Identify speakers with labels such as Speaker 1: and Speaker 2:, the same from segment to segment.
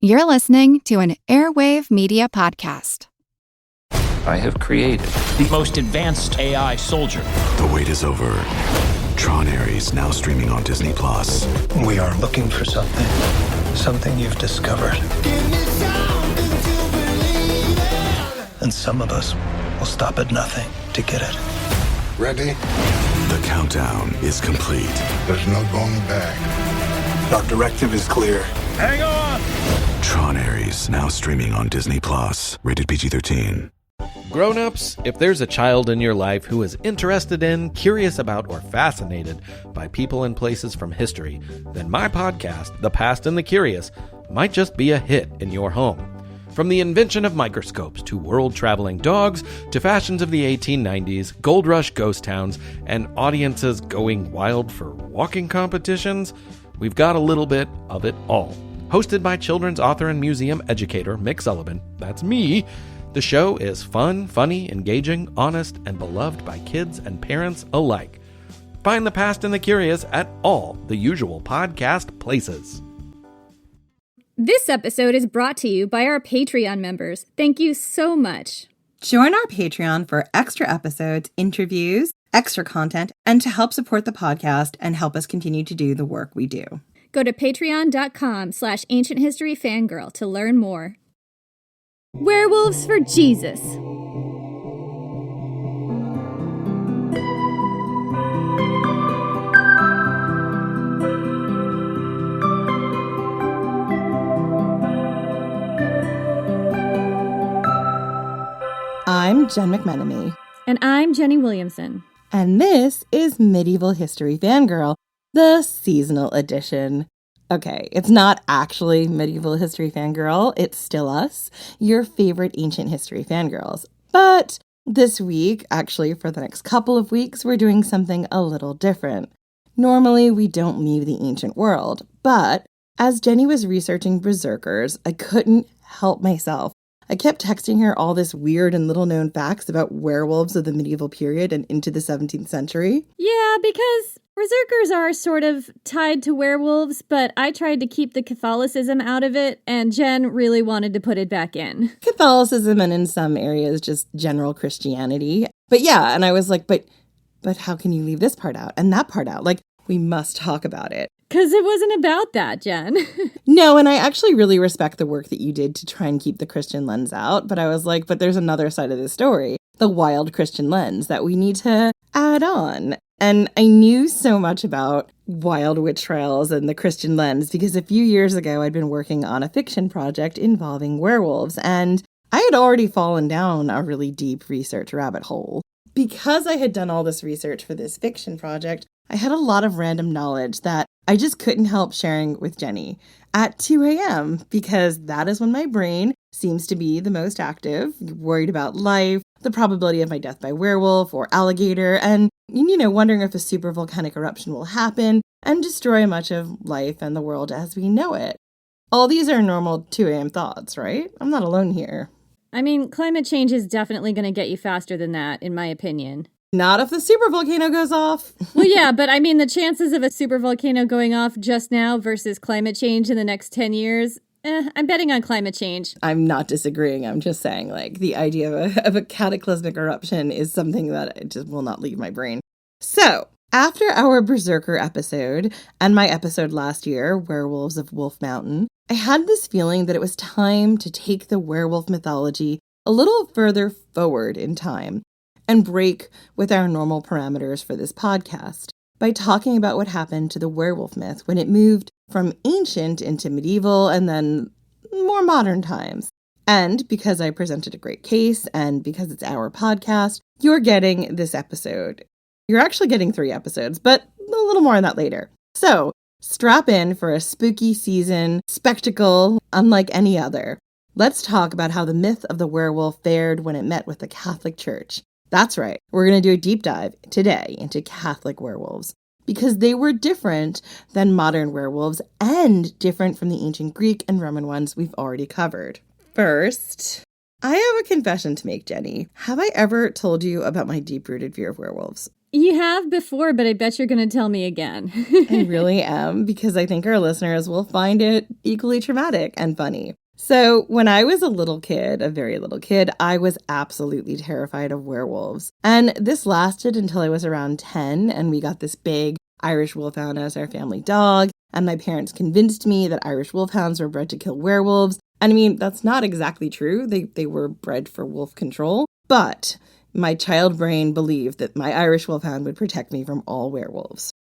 Speaker 1: You're listening to an Airwave Media Podcast.
Speaker 2: I have created the most advanced AI soldier.
Speaker 3: The wait is over. Tron Ares now streaming on Disney+.
Speaker 4: We are looking for something you've discovered. And some of us will stop at nothing to get it.
Speaker 5: Ready?
Speaker 3: The countdown is complete.
Speaker 5: There's no going back.
Speaker 4: Our directive is clear.
Speaker 2: Hang on!
Speaker 3: Tron Ares now streaming on Disney+. Rated PG-13.
Speaker 6: Grown-ups, if there's a child in your life who is interested in, curious about, or fascinated by people and places from history, then my podcast, The Past and the Curious, might just be a hit in your home. From the invention of microscopes to world-traveling dogs to fashions of the 1890s, gold rush ghost towns, and audiences going wild for walking competitions, we've got a little bit of it all. Hosted by children's author and museum educator Mick Sullivan, that's me, the show is fun, funny, engaging, honest, and beloved by kids and parents alike. Find The Past and the Curious at all the usual podcast places.
Speaker 7: This episode is brought to you by our Patreon members. Thank you so much.
Speaker 8: Join our Patreon for extra episodes, interviews, extra content, and to help support the podcast and help us continue to do the work we do.
Speaker 7: Go to patreon.com/ancienthistoryfangirl to learn more. Werewolves for Jesus.
Speaker 8: I'm Jen McMenemy.
Speaker 7: And I'm Jenny Williamson.
Speaker 8: And this is Medieval History Fangirl, the seasonal edition. Okay, it's not actually Medieval History Fangirl, it's still us, your favorite ancient history fangirls. But this week, actually for the next couple of weeks, we're doing something a little different. Normally, we don't leave the ancient world, but as Jenny was researching Berserkers, I couldn't help myself. I kept texting her all this weird and little-known facts about werewolves of the medieval period and into the 17th century.
Speaker 7: Yeah, because Berserkers are sort of tied to werewolves, but I tried to keep the Catholicism out of it, and Jen really wanted to put it back in.
Speaker 8: Catholicism and in some areas just general Christianity. But yeah, and I was like, but how can you leave this part out and that part out? Like, we must talk about it.
Speaker 7: Because it wasn't about that, Jen.
Speaker 8: No, and I actually really respect the work that you did to try and keep the Christian lens out. But I was like, but there's another side of the story, the wild Christian lens that we need to add on. And I knew so much about wild witch trials and the Christian lens because a few years ago I'd been working on a fiction project involving werewolves, and I had already fallen down a really deep research rabbit hole. Because I had done all this research for this fiction project, I had a lot of random knowledge that I just couldn't help sharing with Jenny at 2 a.m. because that is when my brain seems to be the most active, worried about life, the probability of my death by werewolf or alligator, and, wondering if a super volcanic eruption will happen and destroy much of life and the world as we know it. All these are normal 2 a.m. thoughts, right? I'm not alone here.
Speaker 7: I mean, climate change is definitely going to get you faster than that, in my opinion.
Speaker 8: Not if the supervolcano goes off.
Speaker 7: Well, yeah, but I mean, the chances of a supervolcano going off just now versus climate change in the next 10 years, I'm betting on climate change.
Speaker 8: I'm not disagreeing. I'm just saying, the idea of a cataclysmic eruption is something that just will not leave my brain. So, after our Berserker episode and my episode last year, Werewolves of Wolf Mountain, I had this feeling that it was time to take the werewolf mythology a little further forward in time and break with our normal parameters for this podcast by talking about what happened to the werewolf myth when it moved from ancient into medieval and then more modern times. And because I presented a great case and because it's our podcast, you're getting this episode. You're actually getting 3 episodes, but a little more on that later. So strap in for a spooky season spectacle unlike any other. Let's talk about how the myth of the werewolf fared when it met with the Catholic Church. That's right, we're going to do a deep dive today into Catholic werewolves because they were different than modern werewolves and different from the ancient Greek and Roman ones we've already covered. First, I have a confession to make, Jenny. Have I ever told you about my deep-rooted fear of werewolves?
Speaker 7: You have before, but I bet you're going to tell me again.
Speaker 8: I really am, because I think our listeners will find it equally traumatic and funny. So when I was a little kid, a very little kid, I was absolutely terrified of werewolves. And this lasted until I was around 10, and we got this big Irish wolfhound as our family dog. And my parents convinced me that Irish wolfhounds were bred to kill werewolves. And I mean, that's not exactly true. They were bred for wolf control. But my child brain believed that my Irish wolfhound would protect me from all werewolves.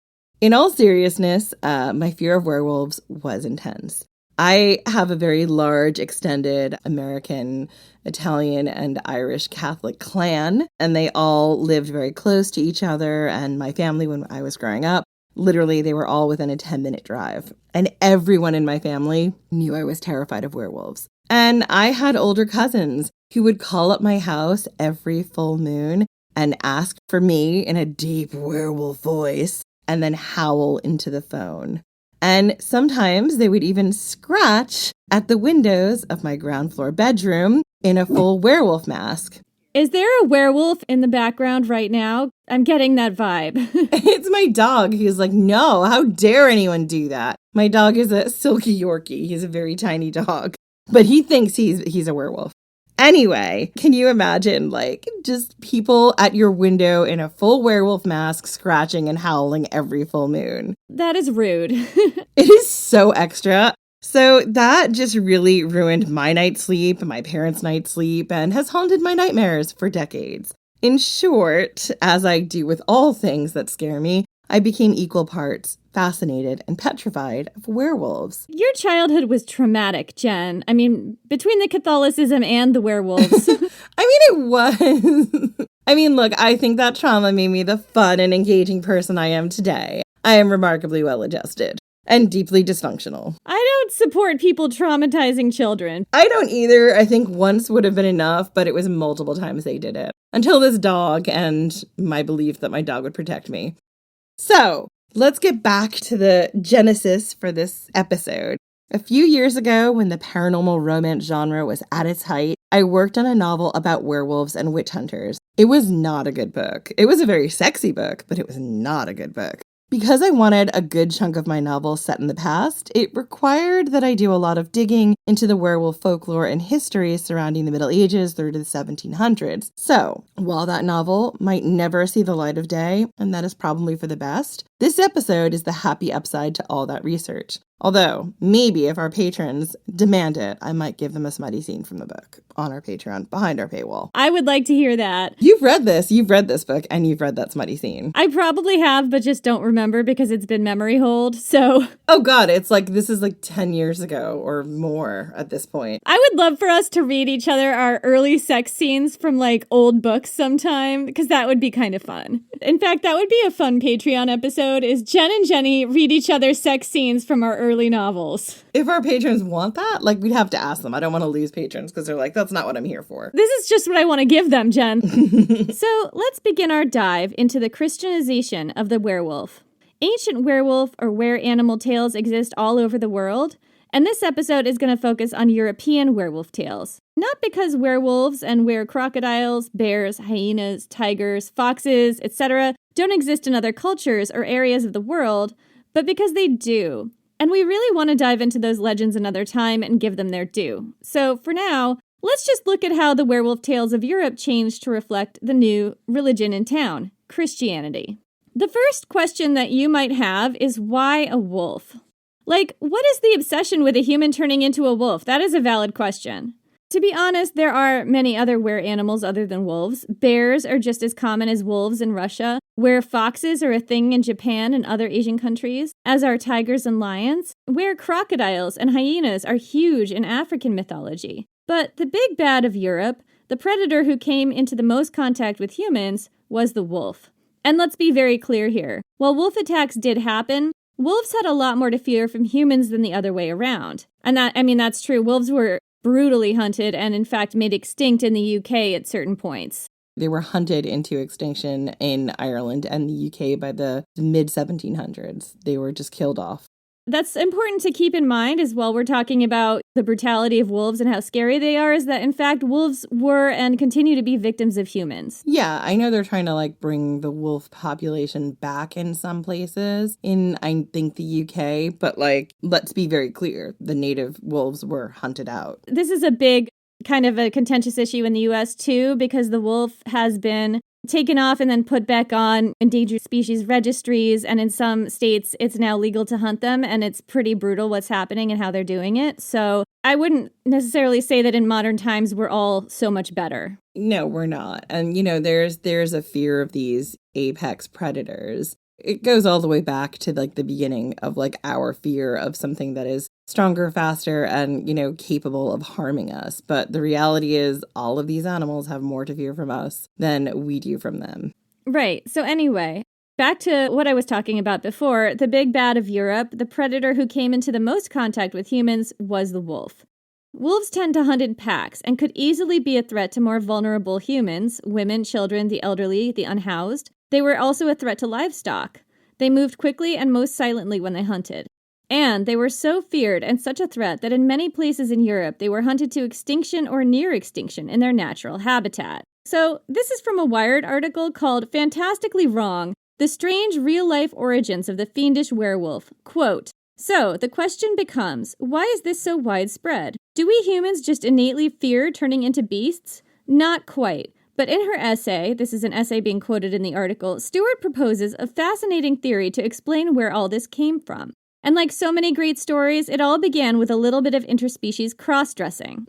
Speaker 8: In all seriousness, my fear of werewolves was intense. I have a very large, extended American, Italian, and Irish Catholic clan, and they all lived very close to each other. And my family, when I was growing up, literally, they were all within a 10-minute drive. And everyone in my family knew I was terrified of werewolves. And I had older cousins who would call up my house every full moon and ask for me in a deep werewolf voice and then howl into the phone. And sometimes they would even scratch at the windows of my ground floor bedroom in a full werewolf mask.
Speaker 7: Is there a werewolf in the background right now? I'm getting that vibe.
Speaker 8: It's my dog who's like, no, how dare anyone do that? My dog is a silky Yorkie. He's a very tiny dog, but he thinks he's a werewolf. Anyway, can you imagine, like, just people at your window in a full werewolf mask scratching and howling every full moon?
Speaker 7: That is rude.
Speaker 8: It is so extra. So that just really ruined my night's sleep, my parents' night's sleep, and has haunted my nightmares for decades. In short, as I do with all things that scare me, I became equal parts fascinated and petrified of werewolves.
Speaker 7: Your childhood was traumatic, Jen. I mean, between the Catholicism and the werewolves.
Speaker 8: It was. Look, I think that trauma made me the fun and engaging person I am today. I am remarkably well-adjusted and deeply dysfunctional.
Speaker 7: I don't support people traumatizing children.
Speaker 8: I don't either. I think once would have been enough, but it was multiple times they did it. Until this dog and my belief that my dog would protect me. So, let's get back to the genesis for this episode. A few years ago, when the paranormal romance genre was at its height, I worked on a novel about werewolves and witch hunters. It was not a good book. It was a very sexy book, but it was not a good book. Because I wanted a good chunk of my novel set in the past, it required that I do a lot of digging into the werewolf folklore and history surrounding the Middle Ages through to the 1700s. So, while that novel might never see the light of day, and that is probably for the best, this episode is the happy upside to all that research. Although, maybe if our patrons demand it, I might give them a smutty scene from the book on our Patreon behind our paywall.
Speaker 7: I would like to hear that.
Speaker 8: You've read this book, and you've read that smutty scene.
Speaker 7: I probably have, but just don't remember because it's been memory hold, so...
Speaker 8: Oh god, this is 10 years ago or more at this point.
Speaker 7: I would love for us to read each other our early sex scenes from old books sometime, because that would be kind of fun. In fact, that would be a fun Patreon episode, is Jen and Jenny read each other sex scenes from our early novels.
Speaker 8: If our patrons want that, we'd have to ask them. I don't want to lose patrons because they're like, that's not what I'm here for.
Speaker 7: This is just what I want to give them, Jen. So let's begin our dive into the Christianization of the werewolf. Ancient werewolf or were-animal tales exist all over the world, and this episode is going to focus on European werewolf tales. Not because werewolves and were-crocodiles, bears, hyenas, tigers, foxes, etc. don't exist in other cultures or areas of the world, but because they do. And we really want to dive into those legends another time and give them their due. So for now, let's just look at how the werewolf tales of Europe changed to reflect the new religion in town, Christianity. The first question that you might have is, why a wolf? What is the obsession with a human turning into a wolf? That is a valid question. To be honest, there are many other were-animals other than wolves. Bears are just as common as wolves in Russia. Were-foxes are a thing in Japan and other Asian countries, as are tigers and lions. Were-crocodiles and hyenas are huge in African mythology. But the big bad of Europe, the predator who came into the most contact with humans, was the wolf. And let's be very clear here. While wolf attacks did happen, wolves had a lot more to fear from humans than the other way around. And that's true. Wolves were brutally hunted and in fact made extinct in the UK at certain points.
Speaker 8: They were hunted into extinction in Ireland and the UK by the mid-1700s. They were just killed off.
Speaker 7: that's important to keep in mind as well. We're talking about the brutality of wolves and how scary they are, is that in fact wolves were and continue to be victims of humans.
Speaker 8: Yeah, I know they're trying to like bring the wolf population back in some places in, I think, the UK, but like, let's be very clear, the native wolves were hunted out.
Speaker 7: This is a big kind of a contentious issue in the US too, because the wolf has been taken off and then put back on endangered species registries, and in some states it's now legal to hunt them, and it's pretty brutal what's happening and how they're doing it. So I wouldn't necessarily say that in modern times we're all so much better. No,
Speaker 8: we're not. And you know, there's a fear of these apex predators. It goes all the way back to like the beginning of like our fear of something that is stronger, faster, and, you know, capable of harming us. But the reality is all of these animals have more to fear from us than we do from them.
Speaker 7: Right. So anyway, back to what I was talking about before, the big bad of Europe, the predator who came into the most contact with humans was the wolf. Wolves tend to hunt in packs and could easily be a threat to more vulnerable humans, women, children, the elderly, the unhoused. They were also a threat to livestock. They moved quickly and most silently when they hunted. And they were so feared and such a threat that in many places in Europe, they were hunted to extinction or near extinction in their natural habitat. So this is from a Wired article called Fantastically Wrong, The Strange Real-Life Origins of the Fiendish Werewolf. Quote, "So, the question becomes, why is this so widespread? Do we humans just innately fear turning into beasts? Not quite. But in her essay, this is an essay being quoted in the article, Stewart proposes a fascinating theory to explain where all this came from. And like so many great stories, it all began with a little bit of interspecies cross-dressing.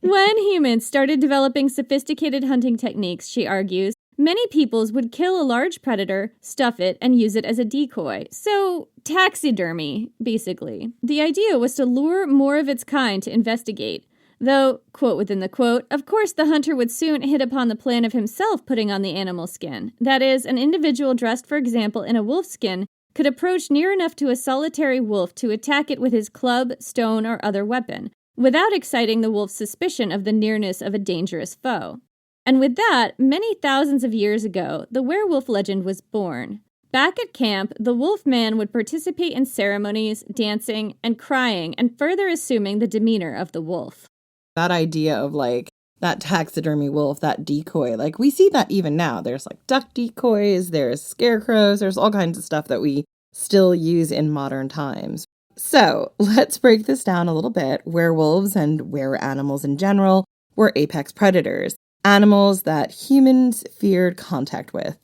Speaker 7: When humans started developing sophisticated hunting techniques, she argues, many peoples would kill a large predator, stuff it, and use it as a decoy. So, taxidermy, basically. The idea was to lure more of its kind to investigate. Though, quote within the quote, of course the hunter would soon hit upon the plan of himself putting on the animal skin. That is, an individual dressed, for example, in a wolf skin could approach near enough to a solitary wolf to attack it with his club, stone, or other weapon, without exciting the wolf's suspicion of the nearness of a dangerous foe. And with that, many thousands of years ago, the werewolf legend was born. Back at camp, the wolf man would participate in ceremonies, dancing, and crying, and further assuming the demeanor of the wolf.
Speaker 8: That idea of like that taxidermy wolf, that decoy, like we see that even now. There's like duck decoys, there's scarecrows, there's all kinds of stuff that we still use in modern times. So let's break this down a little bit. Werewolves and were animals in general were apex predators, animals that humans feared contact with.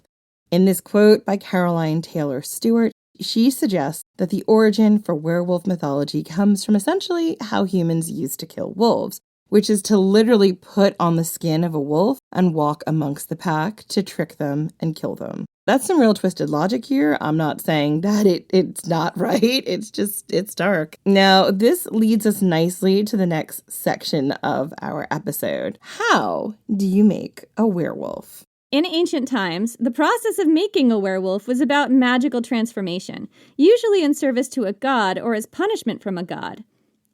Speaker 8: In this quote by Caroline Taylor Stewart, she suggests that the origin for werewolf mythology comes from essentially how humans used to kill wolves, which is to literally put on the skin of a wolf and walk amongst the pack to trick them and kill them. That's some real twisted logic here. I'm not saying that it's not right. It's dark. Now, this leads us nicely to the next section of our episode. How do you make a werewolf?
Speaker 7: In ancient times, the process of making a werewolf was about magical transformation, usually in service to a god or as punishment from a god.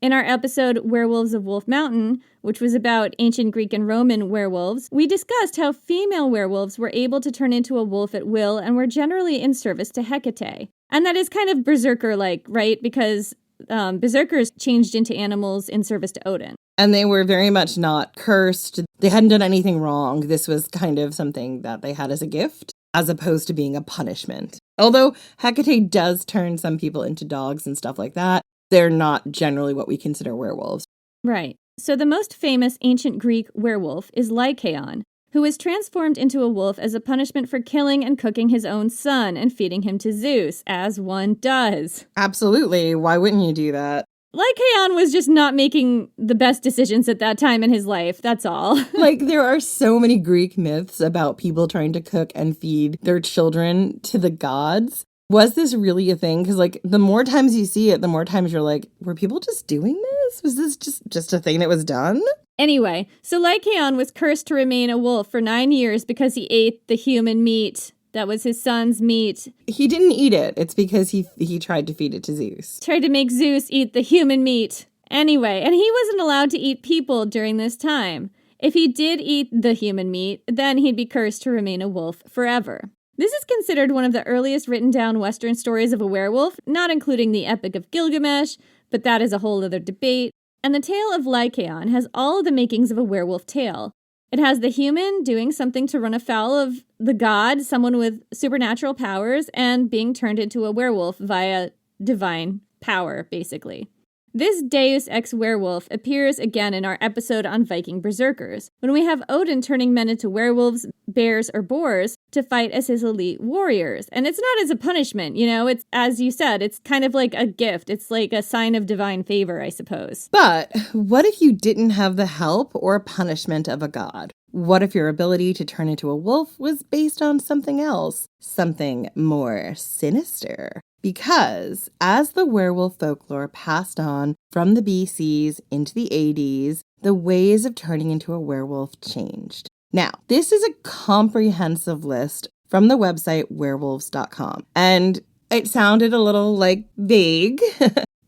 Speaker 7: In our episode, Werewolves of Wolf Mountain, which was about ancient Greek and Roman werewolves, we discussed how female werewolves were able to turn into a wolf at will and were generally in service to Hecate. And that is kind of Berserker-like, right? Because Berserkers changed into animals in service to Odin.
Speaker 8: And they were very much not cursed. They hadn't done anything wrong. This was kind of something that they had as a gift, as opposed to being a punishment. Although Hecate does turn some people into dogs and stuff like that, they're not generally what we consider werewolves.
Speaker 7: Right. So the most famous ancient Greek werewolf is Lycaon, who was transformed into a wolf as a punishment for killing and cooking his own son and feeding him to Zeus, as one does.
Speaker 8: Absolutely. Why wouldn't you do that?
Speaker 7: Lycaon was just not making the best decisions at that time in his life, that's all.
Speaker 8: Like, there are so many Greek myths about people trying to cook and feed their children to the gods. Was this really a thing? Because, like, the more times you see it, the more times you're like, were people just doing this? Was this just a thing that was done?
Speaker 7: Anyway, so Lycaon was cursed to remain a wolf for 9 years because he ate the human meat. That was his son's meat.
Speaker 8: He didn't eat it. It's because he tried to feed it to Zeus.
Speaker 7: Tried to make Zeus eat the human meat. Anyway, and he wasn't allowed to eat people during this time. If he did eat the human meat, then he'd be cursed to remain a wolf forever. This is considered one of the earliest written down Western stories of a werewolf, not including the Epic of Gilgamesh, but that is a whole other debate. And the tale of Lycaon has all of the makings of a werewolf tale. It has the human doing something to run afoul of the god, someone with supernatural powers, and being turned into a werewolf via divine power, basically. This Deus Ex Werewolf appears again in our episode on Viking Berserkers, when we have Odin turning men into werewolves, bears, or boars to fight as his elite warriors. And it's not as a punishment, it's, as you said, it's kind of like a gift. It's like a sign of divine favor, I suppose.
Speaker 8: But what if you didn't have the help or punishment of a god? What if your ability to turn into a wolf was based on something else? Something more sinister? Because as the werewolf folklore passed on from the BCs into the ADs, the ways of turning into a werewolf changed. Now, this is a comprehensive list from the website werewolves.com. And it sounded a little vague,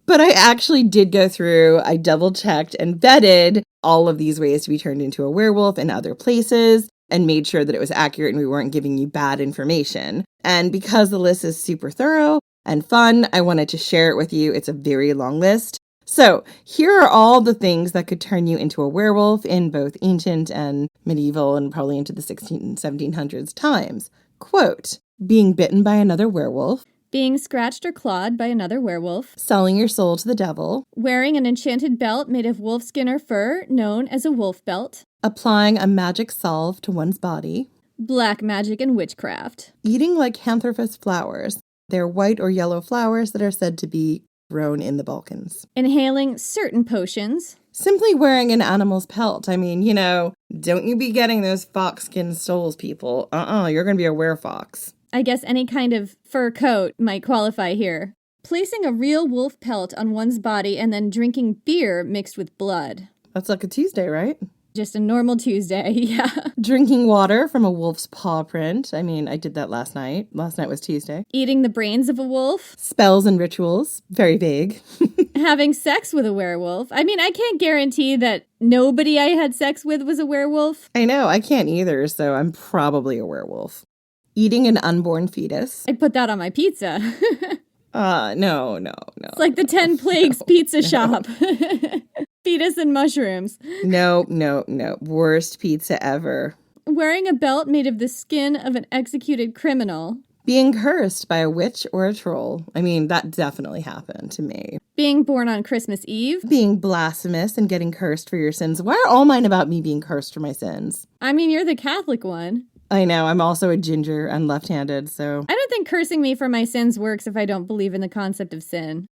Speaker 8: but I actually did go through, I double-checked and vetted all of these ways to be turned into a werewolf in other places and made sure that it was accurate and we weren't giving you bad information. And because the list is super thorough and fun, I wanted to share it with you. It's a very long list. So here are all the things that could turn you into a werewolf in both ancient and medieval and probably into the 1600s, 1700s times. Quote, being bitten by another werewolf.
Speaker 7: Being scratched or clawed by another werewolf.
Speaker 8: Selling your soul to the devil.
Speaker 7: Wearing an enchanted belt made of wolf skin or fur, known as a wolf belt.
Speaker 8: Applying a magic salve to one's body.
Speaker 7: Black magic and witchcraft.
Speaker 8: Eating lycanthropous flowers. They're white or yellow flowers that are said to be grown in the Balkans.
Speaker 7: Inhaling certain potions.
Speaker 8: Simply wearing an animal's pelt. I mean, don't you be getting those fox-skin stoles, people. You're going to be a werefox.
Speaker 7: I guess any kind of fur coat might qualify here. Placing a real wolf pelt on one's body and then drinking beer mixed with blood.
Speaker 8: That's like a Tuesday, right?
Speaker 7: Just a normal Tuesday, yeah.
Speaker 8: Drinking water from a wolf's paw print. I mean, I did that last night. Last night was Tuesday.
Speaker 7: Eating the brains of a wolf.
Speaker 8: Spells and rituals. Very vague.
Speaker 7: Having sex with a werewolf. I mean, I can't guarantee that nobody I had sex with was a werewolf.
Speaker 8: I know, I can't either, so I'm probably a werewolf. Eating an unborn fetus.
Speaker 7: I put that on my pizza.
Speaker 8: No.
Speaker 7: It's like the 10 Plagues pizza shop. Fetus and mushrooms.
Speaker 8: No. Worst pizza ever.
Speaker 7: Wearing a belt made of the skin of an executed criminal.
Speaker 8: Being cursed by a witch or a troll. I mean, that definitely happened to me.
Speaker 7: Being born on Christmas Eve.
Speaker 8: Being blasphemous and getting cursed for your sins. Why are all mine about me being cursed for my sins?
Speaker 7: I mean, you're the Catholic one.
Speaker 8: I know, I'm also a ginger and left-handed, so...
Speaker 7: I don't think cursing me for my sins works if I don't believe in the concept of sin.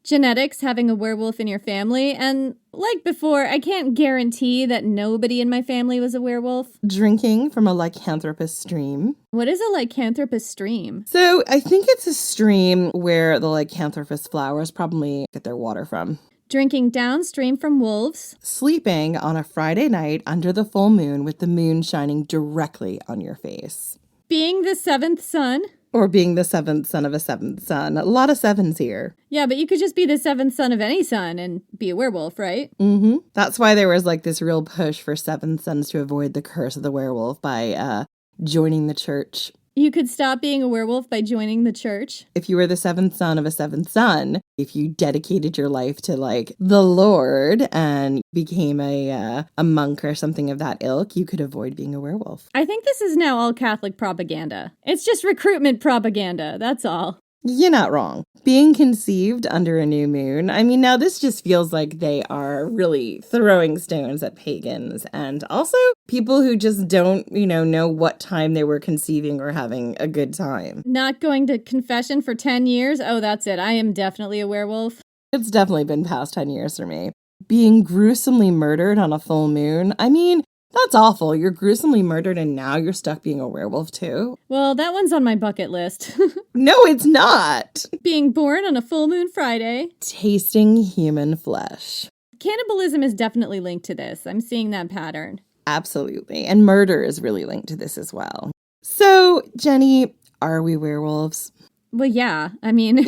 Speaker 7: Genetics, having a werewolf in your family, and like before, I can't guarantee that nobody in my family was a werewolf.
Speaker 8: Drinking from a lycanthropous stream.
Speaker 7: What is a lycanthropous stream?
Speaker 8: So, I think it's a stream where the lycanthropous flowers probably get their water from.
Speaker 7: Drinking downstream from wolves.
Speaker 8: Sleeping on a Friday night under the full moon with the moon shining directly on your face.
Speaker 7: Being the seventh son.
Speaker 8: Or being the seventh son of a seventh son. A lot of sevens here.
Speaker 7: Yeah, but you could just be the seventh son of any son and be a werewolf, right?
Speaker 8: Mm-hmm. That's why there was this real push for seventh sons to avoid the curse of the werewolf by joining the church.
Speaker 7: You could stop being a werewolf by joining the church.
Speaker 8: If you were the seventh son of a seventh son, if you dedicated your life to the Lord and became a monk or something of that ilk, you could avoid being a werewolf.
Speaker 7: I think this is now all Catholic propaganda. It's just recruitment propaganda, that's all.
Speaker 8: You're not wrong. Being conceived under a new moon. I mean, now this just feels like they are really throwing stones at pagans and also people who just don't, know what time they were conceiving or having a good time.
Speaker 7: Not going to confession for 10 years? Oh, that's it. I am definitely a werewolf.
Speaker 8: It's definitely been past 10 years for me. Being gruesomely murdered on a full moon. I mean, that's awful. You're gruesomely murdered and now you're stuck being a werewolf too?
Speaker 7: Well, that one's on my bucket list.
Speaker 8: No, it's not.
Speaker 7: Being born on a full moon Friday.
Speaker 8: Tasting human flesh.
Speaker 7: Cannibalism is definitely linked to this. I'm seeing that pattern.
Speaker 8: Absolutely. And murder is really linked to this as well. So, Jenny, are we werewolves?
Speaker 7: Well, yeah. I mean...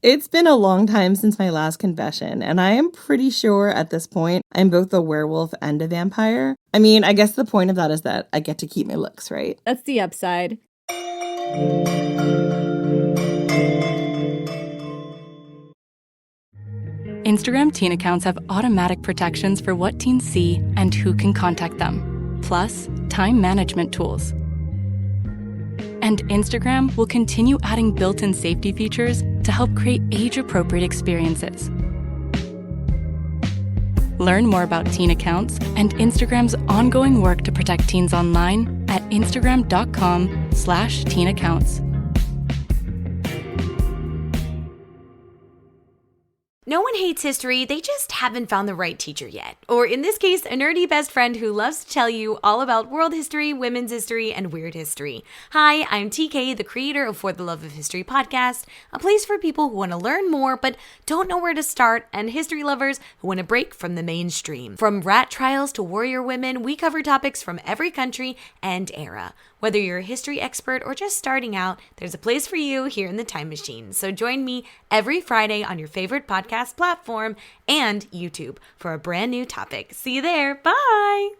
Speaker 8: It's been a long time since my last confession, and I am pretty sure at this point I'm both a werewolf and a vampire. I mean, I guess the point of that is that I get to keep my looks, right?
Speaker 7: That's the upside.
Speaker 9: Instagram teen accounts have automatic protections for what teens see and who can contact them, plus time management tools. And Instagram will continue adding built-in safety features to help create age-appropriate experiences. Learn more about teen accounts and Instagram's ongoing work to protect teens online at instagram.com/teen accounts.
Speaker 10: No one hates history, they just haven't found the right teacher yet. Or in this case, a nerdy best friend who loves to tell you all about world history, women's history, and weird history. Hi, I'm TK, the creator of For the Love of History podcast, a place for people who want to learn more but don't know where to start, and history lovers who want to break from the mainstream. From rat trials to warrior women, we cover topics from every country and era. Whether you're a history expert or just starting out, there's a place for you here in the Time Machine. So join me every Friday on your favorite podcast platform and YouTube for a brand new topic. See you there. Bye.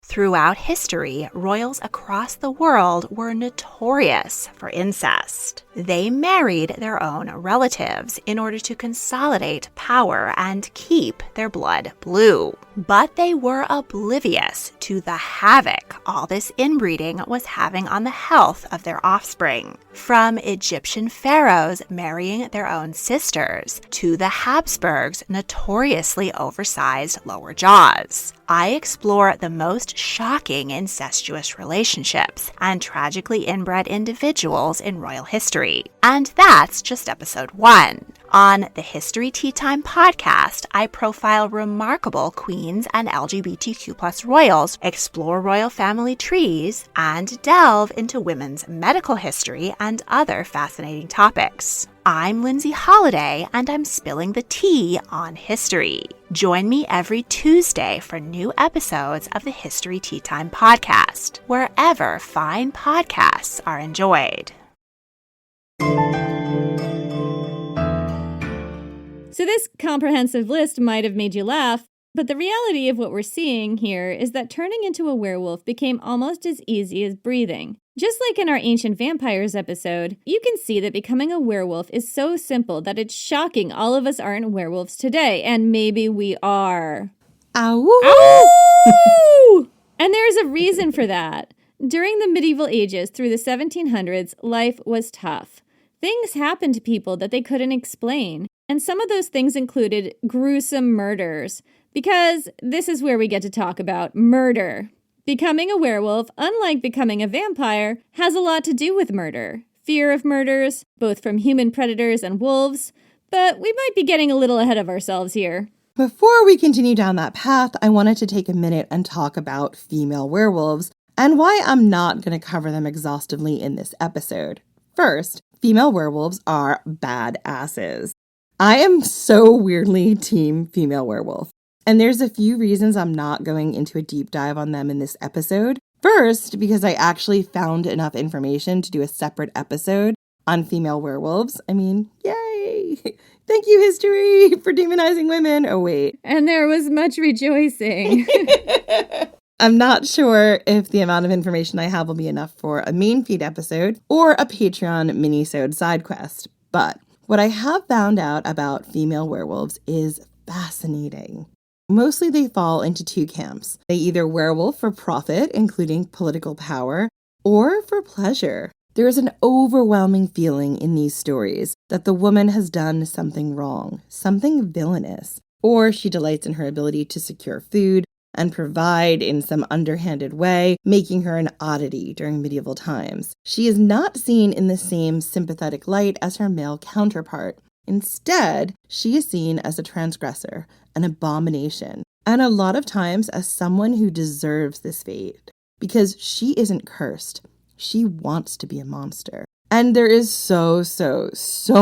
Speaker 11: Throughout history, royals across the world were notorious for incest. They married their own relatives in order to consolidate power and keep their blood blue. But they were oblivious to the havoc all this inbreeding was having on the health of their offspring. From Egyptian pharaohs marrying their own sisters to the Habsburgs' notoriously oversized lower jaws. I explore the most shocking incestuous relationships and tragically inbred individuals in royal history. And that's just episode 1. On the History Tea Time podcast, I profile remarkable queens and LGBTQ+ royals, explore royal family trees, and delve into women's medical history and other fascinating topics. I'm Lindsay Holiday, and I'm spilling the tea on history. Join me every Tuesday for new episodes of the History Tea Time podcast, wherever fine podcasts are enjoyed.
Speaker 7: So this comprehensive list might have made you laugh, but the reality of what we're seeing here is that turning into a werewolf became almost as easy as breathing. Just like in our Ancient Vampires episode, you can see that becoming a werewolf is so simple that it's shocking all of us aren't werewolves today, and maybe we are.
Speaker 8: Ow!
Speaker 7: Ow! And there's a reason for that. During the medieval ages through the 1700s, life was tough. Things happened to people that they couldn't explain, and some of those things included gruesome murders, because this is where we get to talk about murder. Becoming a werewolf, unlike becoming a vampire, has a lot to do with murder. Fear of murders, both from human predators and wolves, but we might be getting a little ahead of ourselves here.
Speaker 8: Before we continue down that path, I wanted to take a minute and talk about female werewolves and why I'm not going to cover them exhaustively in this episode. First, female werewolves are badasses. I am so weirdly team female werewolf. And there's a few reasons I'm not going into a deep dive on them in this episode. First, because I actually found enough information to do a separate episode on female werewolves. I mean, yay! Thank you, history, for demonizing women. Oh, wait.
Speaker 7: And there was much rejoicing.
Speaker 8: I'm not sure if the amount of information I have will be enough for a main feed episode or a Patreon mini-sode side quest. But what I have found out about female werewolves is fascinating. Mostly they fall into two camps. They either werewolf for profit, including political power, or for pleasure. There is an overwhelming feeling in these stories that the woman has done something wrong, something villainous, or she delights in her ability to secure food and provide in some underhanded way, making her an oddity during medieval times. She is not seen in the same sympathetic light as her male counterpart. Instead, she is seen as a transgressor, an abomination, and a lot of times as someone who deserves this fate. Because she isn't cursed. She wants to be a monster. And there is so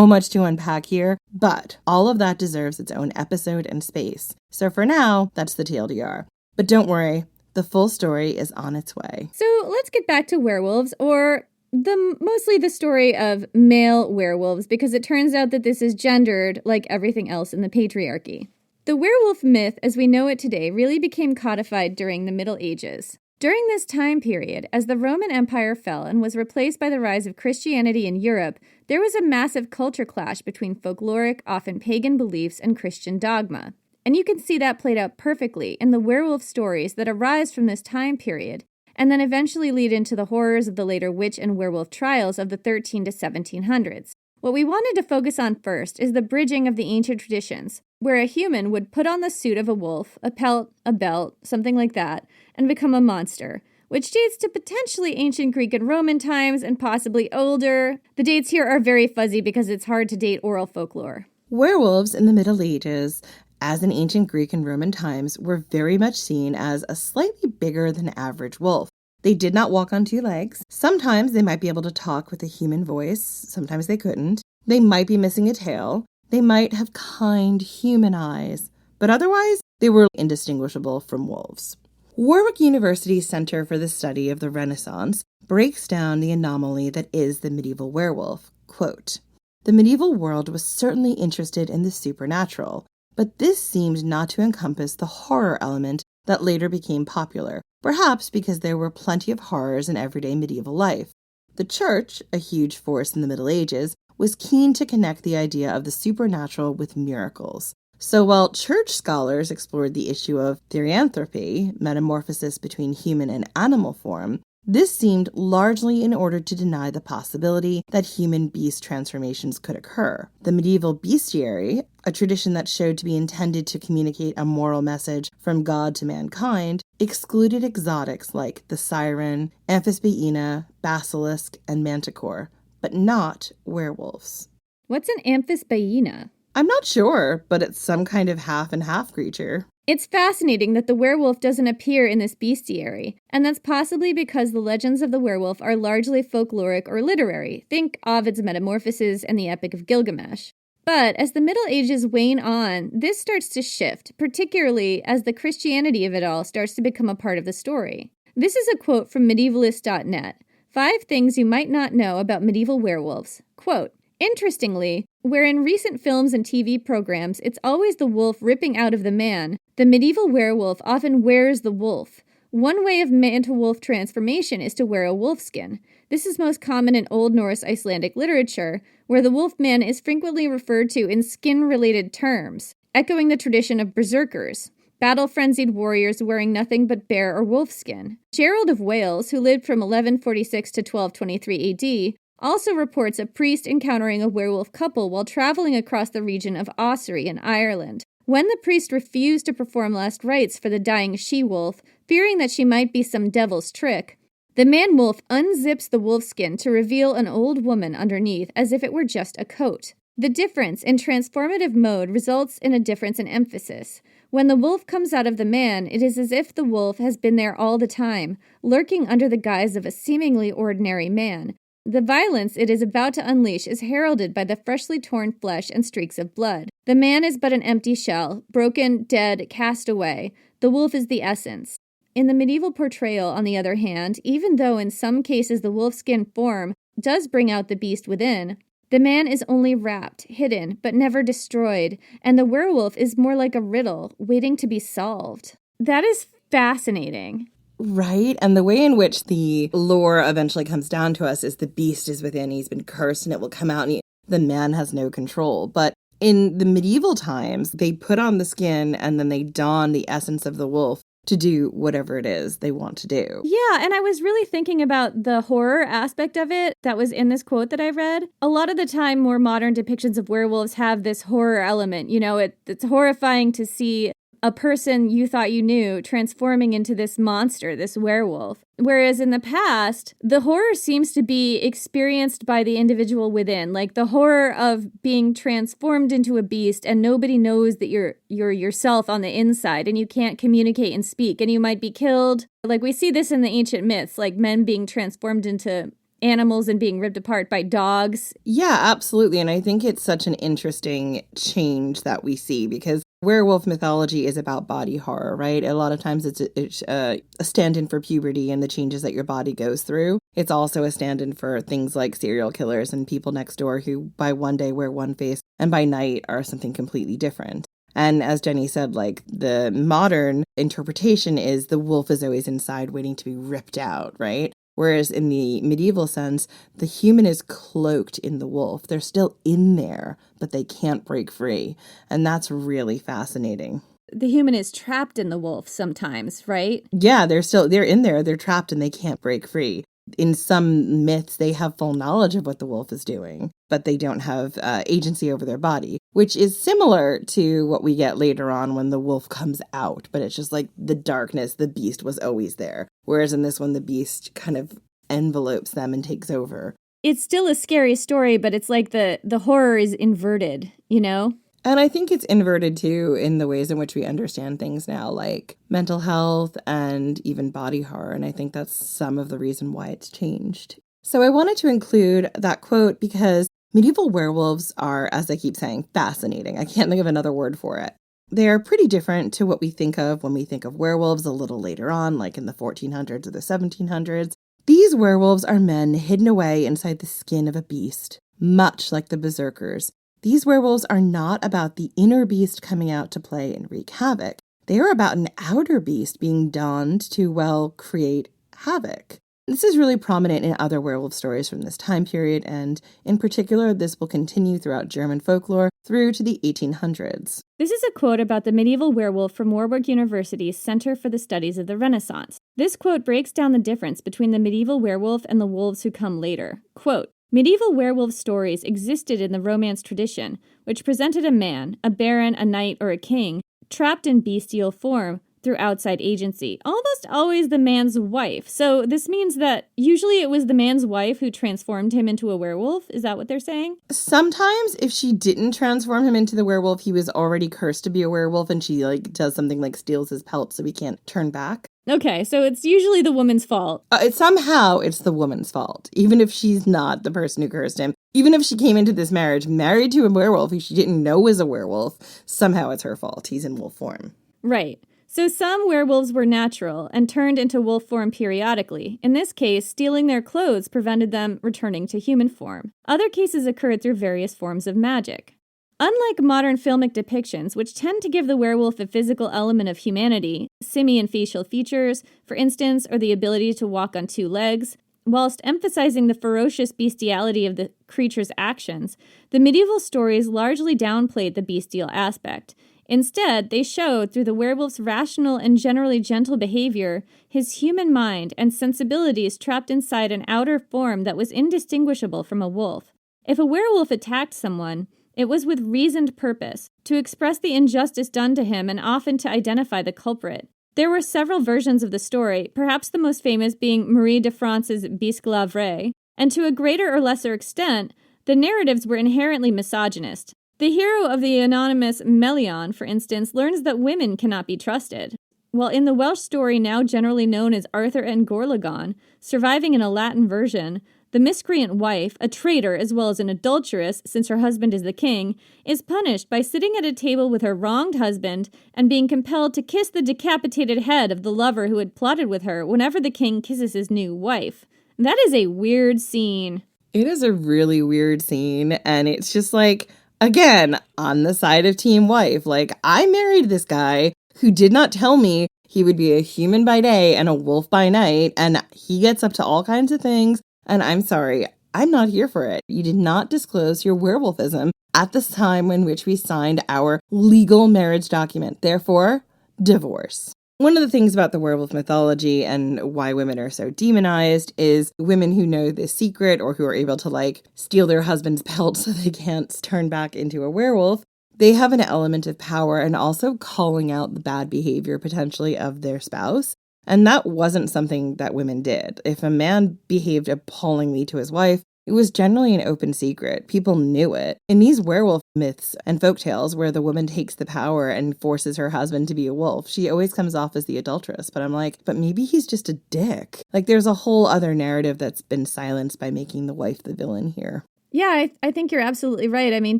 Speaker 8: much to unpack here, but all of that deserves its own episode and space. So for now, that's the TLDR. But don't worry, the full story is on its way.
Speaker 7: So let's get back to werewolves, or mostly the story of male werewolves, because it turns out that this is gendered like everything else in the patriarchy. The werewolf myth, as we know it today, really became codified during the Middle Ages. During this time period, as the Roman Empire fell and was replaced by the rise of Christianity in Europe, there was a massive culture clash between folkloric, often pagan beliefs and Christian dogma. And you can see that played out perfectly in the werewolf stories that arise from this time period, and then eventually lead into the horrors of the later witch and werewolf trials of the 13 to 1700s. What we wanted to focus on first is the bridging of the ancient traditions, where a human would put on the suit of a wolf, a pelt, a belt, something like that, and become a monster, which dates to potentially ancient Greek and Roman times and possibly older. The dates here are very fuzzy because it's hard to date oral folklore.
Speaker 8: Werewolves in the Middle Ages, as in ancient Greek and Roman times, were very much seen as a slightly bigger than average wolf. They did not walk on two legs. Sometimes they might be able to talk with a human voice. Sometimes they couldn't. They might be missing a tail. They might have kind human eyes. But otherwise, they were indistinguishable from wolves. Warwick University's Center for the Study of the Renaissance breaks down the anomaly that is the medieval werewolf. Quote, "The medieval world was certainly interested in the supernatural, but this seemed not to encompass the horror element that later became popular, perhaps because there were plenty of horrors in everyday medieval life. The church, a huge force in the Middle Ages, was keen to connect the idea of the supernatural with miracles. So while church scholars explored the issue of therianthropy, metamorphosis between human and animal form, this seemed largely in order to deny the possibility that human-beast transformations could occur. The medieval bestiary, a tradition that showed to be intended to communicate a moral message from God to mankind, excluded exotics like the siren, amphisbaena, basilisk, and manticore, but not werewolves."
Speaker 7: What's an amphisbaena?
Speaker 8: I'm not sure, but it's some kind of half and half creature.
Speaker 7: It's fascinating that the werewolf doesn't appear in this bestiary, and that's possibly because the legends of the werewolf are largely folkloric or literary. Think Ovid's Metamorphoses and the Epic of Gilgamesh. But as the Middle Ages wane on, this starts to shift, particularly as the Christianity of it all starts to become a part of the story. This is a quote from medievalist.net. 5 things you might not know about medieval werewolves. Quote, "Interestingly, where in recent films and TV programs it's always the wolf ripping out of the man, the medieval werewolf often wears the wolf. One way of man-to-wolf transformation is to wear a wolfskin. This is most common in Old Norse Icelandic literature, where the wolfman is frequently referred to in skin-related terms, echoing the tradition of berserkers, battle-frenzied warriors wearing nothing but bear or wolfskin. Gerald of Wales, who lived from 1146 to 1223 AD, also reports a priest encountering a werewolf couple while traveling across the region of Ossory in Ireland. When the priest refused to perform last rites for the dying she-wolf, fearing that she might be some devil's trick, the man-wolf unzips the wolfskin to reveal an old woman underneath as if it were just a coat. The difference in transformative mode results in a difference in emphasis. When the wolf comes out of the man, it is as if the wolf has been there all the time, lurking under the guise of a seemingly ordinary man. The violence it is about to unleash is heralded by the freshly torn flesh and streaks of blood. The man is but an empty shell, broken, dead, cast away. The wolf is the essence. In the medieval portrayal, on the other hand, even though in some cases the wolfskin form does bring out the beast within, the man is only wrapped, hidden, but never destroyed, and the werewolf is more like a riddle, waiting to be solved. That is fascinating.
Speaker 8: Right, and the way in which the lore eventually comes down to us is the beast is within, he's been cursed, and it will come out, and the man has no control. But in the medieval times, they put on the skin, and then they don the essence of the wolf to do whatever it is they want to do.
Speaker 7: Yeah, and I was really thinking about the horror aspect of it that was in this quote that I read. A lot of the time, more modern depictions of werewolves have this horror element. You know, it's horrifying to see a person you thought you knew transforming into this monster, this werewolf. Whereas in the past, the horror seems to be experienced by the individual within, like the horror of being transformed into a beast and nobody knows that you're yourself on the inside and you can't communicate and speak and you might be killed. Like we see this in the ancient myths, like men being transformed into animals and being ripped apart by dogs.
Speaker 8: Yeah, absolutely. And I think it's such an interesting change that we see because werewolf mythology is about body horror, right? A lot of times it's a stand-in for puberty and the changes that your body goes through. It's also a stand-in for things like serial killers and people next door who by one day wear one face and by night are something completely different. And as Jenny said, like the modern interpretation is the wolf is always inside waiting to be ripped out, right? Whereas in the medieval sense, the human is cloaked in the wolf. They're still in there, but they can't break free. And that's really fascinating.
Speaker 7: The human is trapped in the wolf sometimes, right?
Speaker 8: Yeah, they're in there, they're trapped and they can't break free. In some myths, they have full knowledge of what the wolf is doing, but they don't have agency over their body, which is similar to what we get later on when the wolf comes out. But it's just like the darkness, the beast was always there. Whereas in this one, the beast kind of envelopes them and takes over.
Speaker 7: It's still a scary story, but it's like the horror is inverted, you know?
Speaker 8: And I think it's inverted, too, in the ways in which we understand things now, like mental health and even body horror. And I think that's some of the reason why it's changed. So I wanted to include that quote because medieval werewolves are, as I keep saying, fascinating. I can't think of another word for it. They are pretty different to what we think of when we think of werewolves a little later on, like in the 1400s or the 1700s. These werewolves are men hidden away inside the skin of a beast, much like the Berserkers. These werewolves are not about the inner beast coming out to play and wreak havoc. They are about an outer beast being donned to, well, create havoc. This is really prominent in other werewolf stories from this time period, and in particular, this will continue throughout German folklore through to the 1800s.
Speaker 7: This is a quote about the medieval werewolf from Warburg University's Center for the Studies of the Renaissance. This quote breaks down the difference between the medieval werewolf and the wolves who come later. Quote, medieval werewolf stories existed in the Romance tradition, which presented a man, a baron, a knight, or a king, trapped in bestial form through outside agency, almost always the man's wife. So this means that usually it was the man's wife who transformed him into a werewolf? Is that what they're saying?
Speaker 8: Sometimes if she didn't transform him into the werewolf, he was already cursed to be a werewolf and she does something like steals his pelt so he can't turn back.
Speaker 7: Okay, so it's usually the woman's fault.
Speaker 8: Somehow it's the woman's fault, even if she's not the person who cursed him. Even if she came into this marriage married to a werewolf who she didn't know was a werewolf, somehow it's her fault. He's in wolf form.
Speaker 7: Right. So some werewolves were natural and turned into wolf form periodically. In this case, stealing their clothes prevented them returning to human form. Other cases occurred through various forms of magic. Unlike modern filmic depictions, which tend to give the werewolf a physical element of humanity, simian facial features, for instance, or the ability to walk on two legs, whilst emphasizing the ferocious bestiality of the creature's actions, the medieval stories largely downplayed the bestial aspect. Instead, they showed, through the werewolf's rational and generally gentle behavior, his human mind and sensibilities trapped inside an outer form that was indistinguishable from a wolf. If a werewolf attacked someone, it was with reasoned purpose, to express the injustice done to him and often to identify the culprit. There were several versions of the story, perhaps the most famous being Marie de France's Bisque la Vraie, and to a greater or lesser extent, the narratives were inherently misogynist. The hero of the anonymous Melion, for instance, learns that women cannot be trusted. While in the Welsh story now generally known as Arthur and Gorlagon, surviving in a Latin version, the miscreant wife, a traitor as well as an adulteress since her husband is the king, is punished by sitting at a table with her wronged husband and being compelled to kiss the decapitated head of the lover who had plotted with her whenever the king kisses his new wife. That is a weird scene.
Speaker 8: It is a really weird scene, and it's just like, again, on the side of team wife. Like, I married this guy who did not tell me he would be a human by day and a wolf by night, and he gets up to all kinds of things, and I'm sorry, I'm not here for it. You did not disclose your werewolfism at the time in which we signed our legal marriage document. Therefore, divorce. One of the things about the werewolf mythology and why women are so demonized is women who know this secret or who are able to steal their husband's pelt so they can't turn back into a werewolf. They have an element of power and also calling out the bad behavior potentially of their spouse. And that wasn't something that women did. If a man behaved appallingly to his wife, it was generally an open secret. People knew it. In these werewolf myths and folktales where the woman takes the power and forces her husband to be a wolf, she always comes off as the adulteress. But I'm like, but maybe he's just a dick. There's a whole other narrative that's been silenced by making the wife the villain here.
Speaker 7: Yeah, I think you're absolutely right. I mean,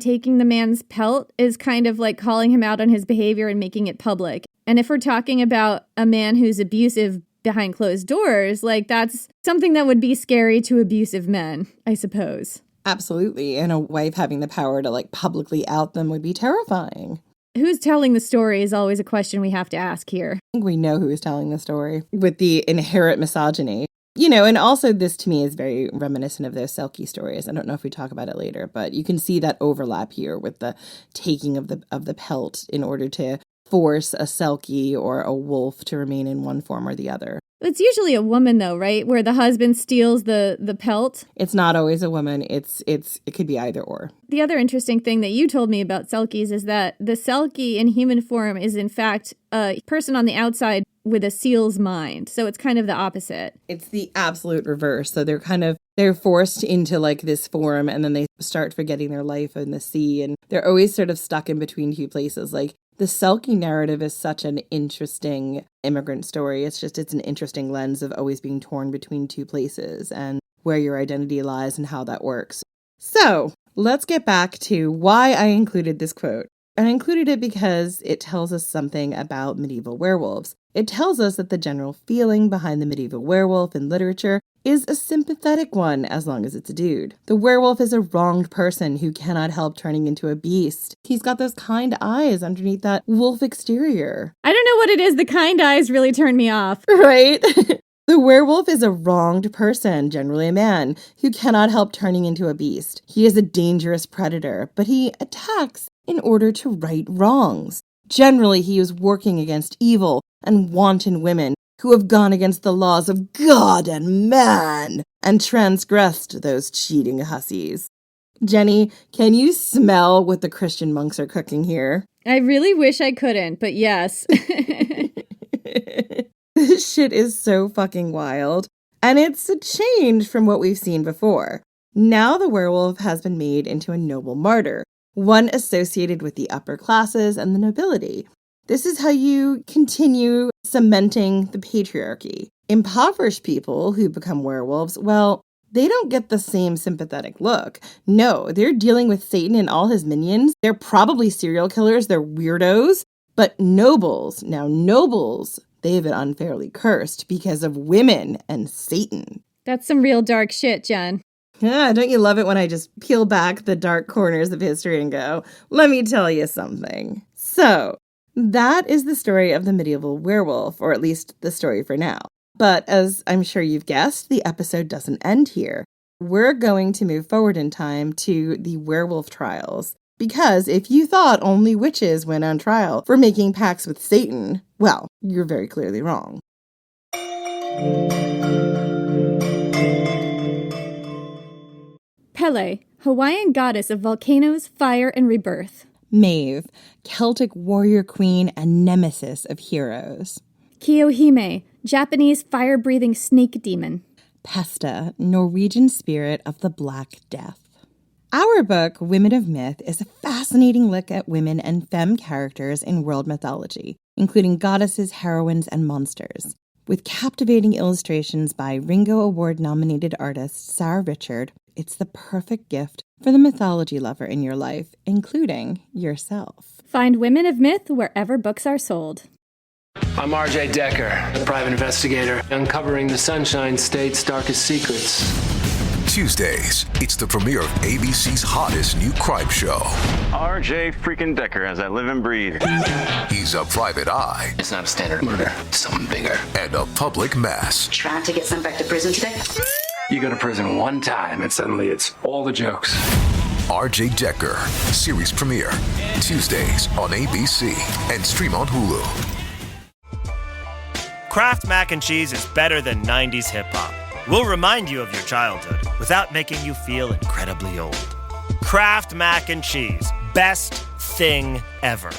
Speaker 7: taking the man's pelt is kind of like calling him out on his behavior and making it public. And if we're talking about a man who's abusive behind closed doors, that's something that would be scary to abusive men, I suppose.
Speaker 8: Absolutely. And a wife having the power to publicly out them would be terrifying.
Speaker 7: Who's telling the story is always a question we have to ask here.
Speaker 8: I think we know who is telling the story with the inherent misogyny. And also this to me is very reminiscent of those Selkie stories. I don't know if we talk about it later, but you can see that overlap here with the taking of the pelt in order to force a Selkie or a wolf to remain in one form or the other.
Speaker 7: It's usually a woman, though, right? Where the husband steals the pelt. It's
Speaker 8: not always a woman. It could be either or.
Speaker 7: The other interesting thing that you told me about Selkies is that the Selkie in human form is, in fact, a person on the outside with a seal's mind. So it's kind of the opposite.
Speaker 8: It's the absolute reverse. So they're forced into like this form, and then they start forgetting their life in the sea, and they're always sort of stuck in between two places. Like, the Selkie narrative is such an interesting immigrant story. It's an interesting lens of always being torn between two places and where your identity lies and how that works. So let's get back to why I included this quote. I included it because it tells us something about medieval werewolves. It tells us that the general feeling behind the medieval werewolf in literature is a sympathetic one, as long as it's a dude. The werewolf is a wronged person who cannot help turning into a beast. He's got those kind eyes underneath that wolf exterior.
Speaker 7: I don't know what it is. The kind eyes really turn me off.
Speaker 8: Right? The werewolf is a wronged person, generally a man, who cannot help turning into a beast. He is a dangerous predator, but he attacks in order to right wrongs. Generally, he is working against evil and wanton women who have gone against the laws of God and man and transgressed those cheating hussies. Jenny, can you smell what the Christian monks are cooking here?
Speaker 7: I really wish I couldn't, but yes.
Speaker 8: This shit is so fucking wild. And it's a change from what we've seen before. Now the werewolf has been made into a noble martyr, one associated with the upper classes and the nobility. This is how you continue cementing the patriarchy. Impoverished people who become werewolves, well, they don't get the same sympathetic look. No, they're dealing with Satan and all his minions. They're probably serial killers. They're weirdos. But nobles, they've been unfairly cursed because of women and Satan.
Speaker 7: That's some real dark shit, Jen.
Speaker 8: Yeah, don't you love it when I just peel back the dark corners of history and go, let me tell you something. So, that is the story of the medieval werewolf, or at least the story for now. But as I'm sure you've guessed, the episode doesn't end here. We're going to move forward in time to the werewolf trials. Because if you thought only witches went on trial for making pacts with Satan, well, you're very clearly wrong.
Speaker 7: Pele, Hawaiian goddess of volcanoes, fire, and rebirth.
Speaker 8: Maeve, Celtic warrior queen and nemesis of heroes.
Speaker 7: Kiyohime, Japanese fire-breathing snake demon.
Speaker 8: Pesta, Norwegian spirit of the Black Death. Our book, Women of Myth, is a fascinating look at women and femme characters in world mythology, including goddesses, heroines, and monsters. With captivating illustrations by Ringo Award-nominated artist Sarah Richard, it's the perfect gift for the mythology lover in your life, including yourself.
Speaker 7: Find Women of Myth wherever books are sold.
Speaker 12: I'm RJ Decker, private investigator, uncovering the Sunshine State's darkest secrets.
Speaker 3: Tuesdays, it's the premiere of ABC's hottest new crime show.
Speaker 13: RJ freaking Decker, as I live and breathe.
Speaker 3: He's a private eye.
Speaker 12: It's not a standard murder, it's something bigger.
Speaker 3: And a public mass.
Speaker 14: Trying to get sent back to prison today?
Speaker 12: You go to prison one time and suddenly it's all the jokes.
Speaker 3: RJ Decker, series premiere, Tuesdays on ABC and stream on Hulu.
Speaker 15: Kraft Mac and Cheese is better than 90s hip-hop. We'll remind you of your childhood without making you feel incredibly old. Kraft Mac and Cheese. Best thing ever.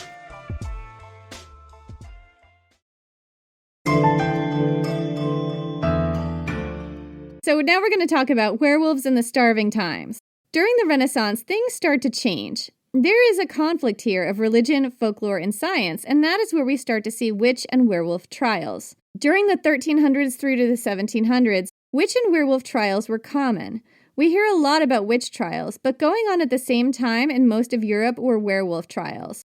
Speaker 7: So now we're going to talk about werewolves in the starving times. During the Renaissance, things start to change. There is a conflict here of religion, folklore, and science, and that is where we start to see witch and werewolf trials. During the 1300s through to the 1700s, witch and werewolf trials were common. We hear a lot about witch trials, but going on at the same time in most of Europe were werewolf trials.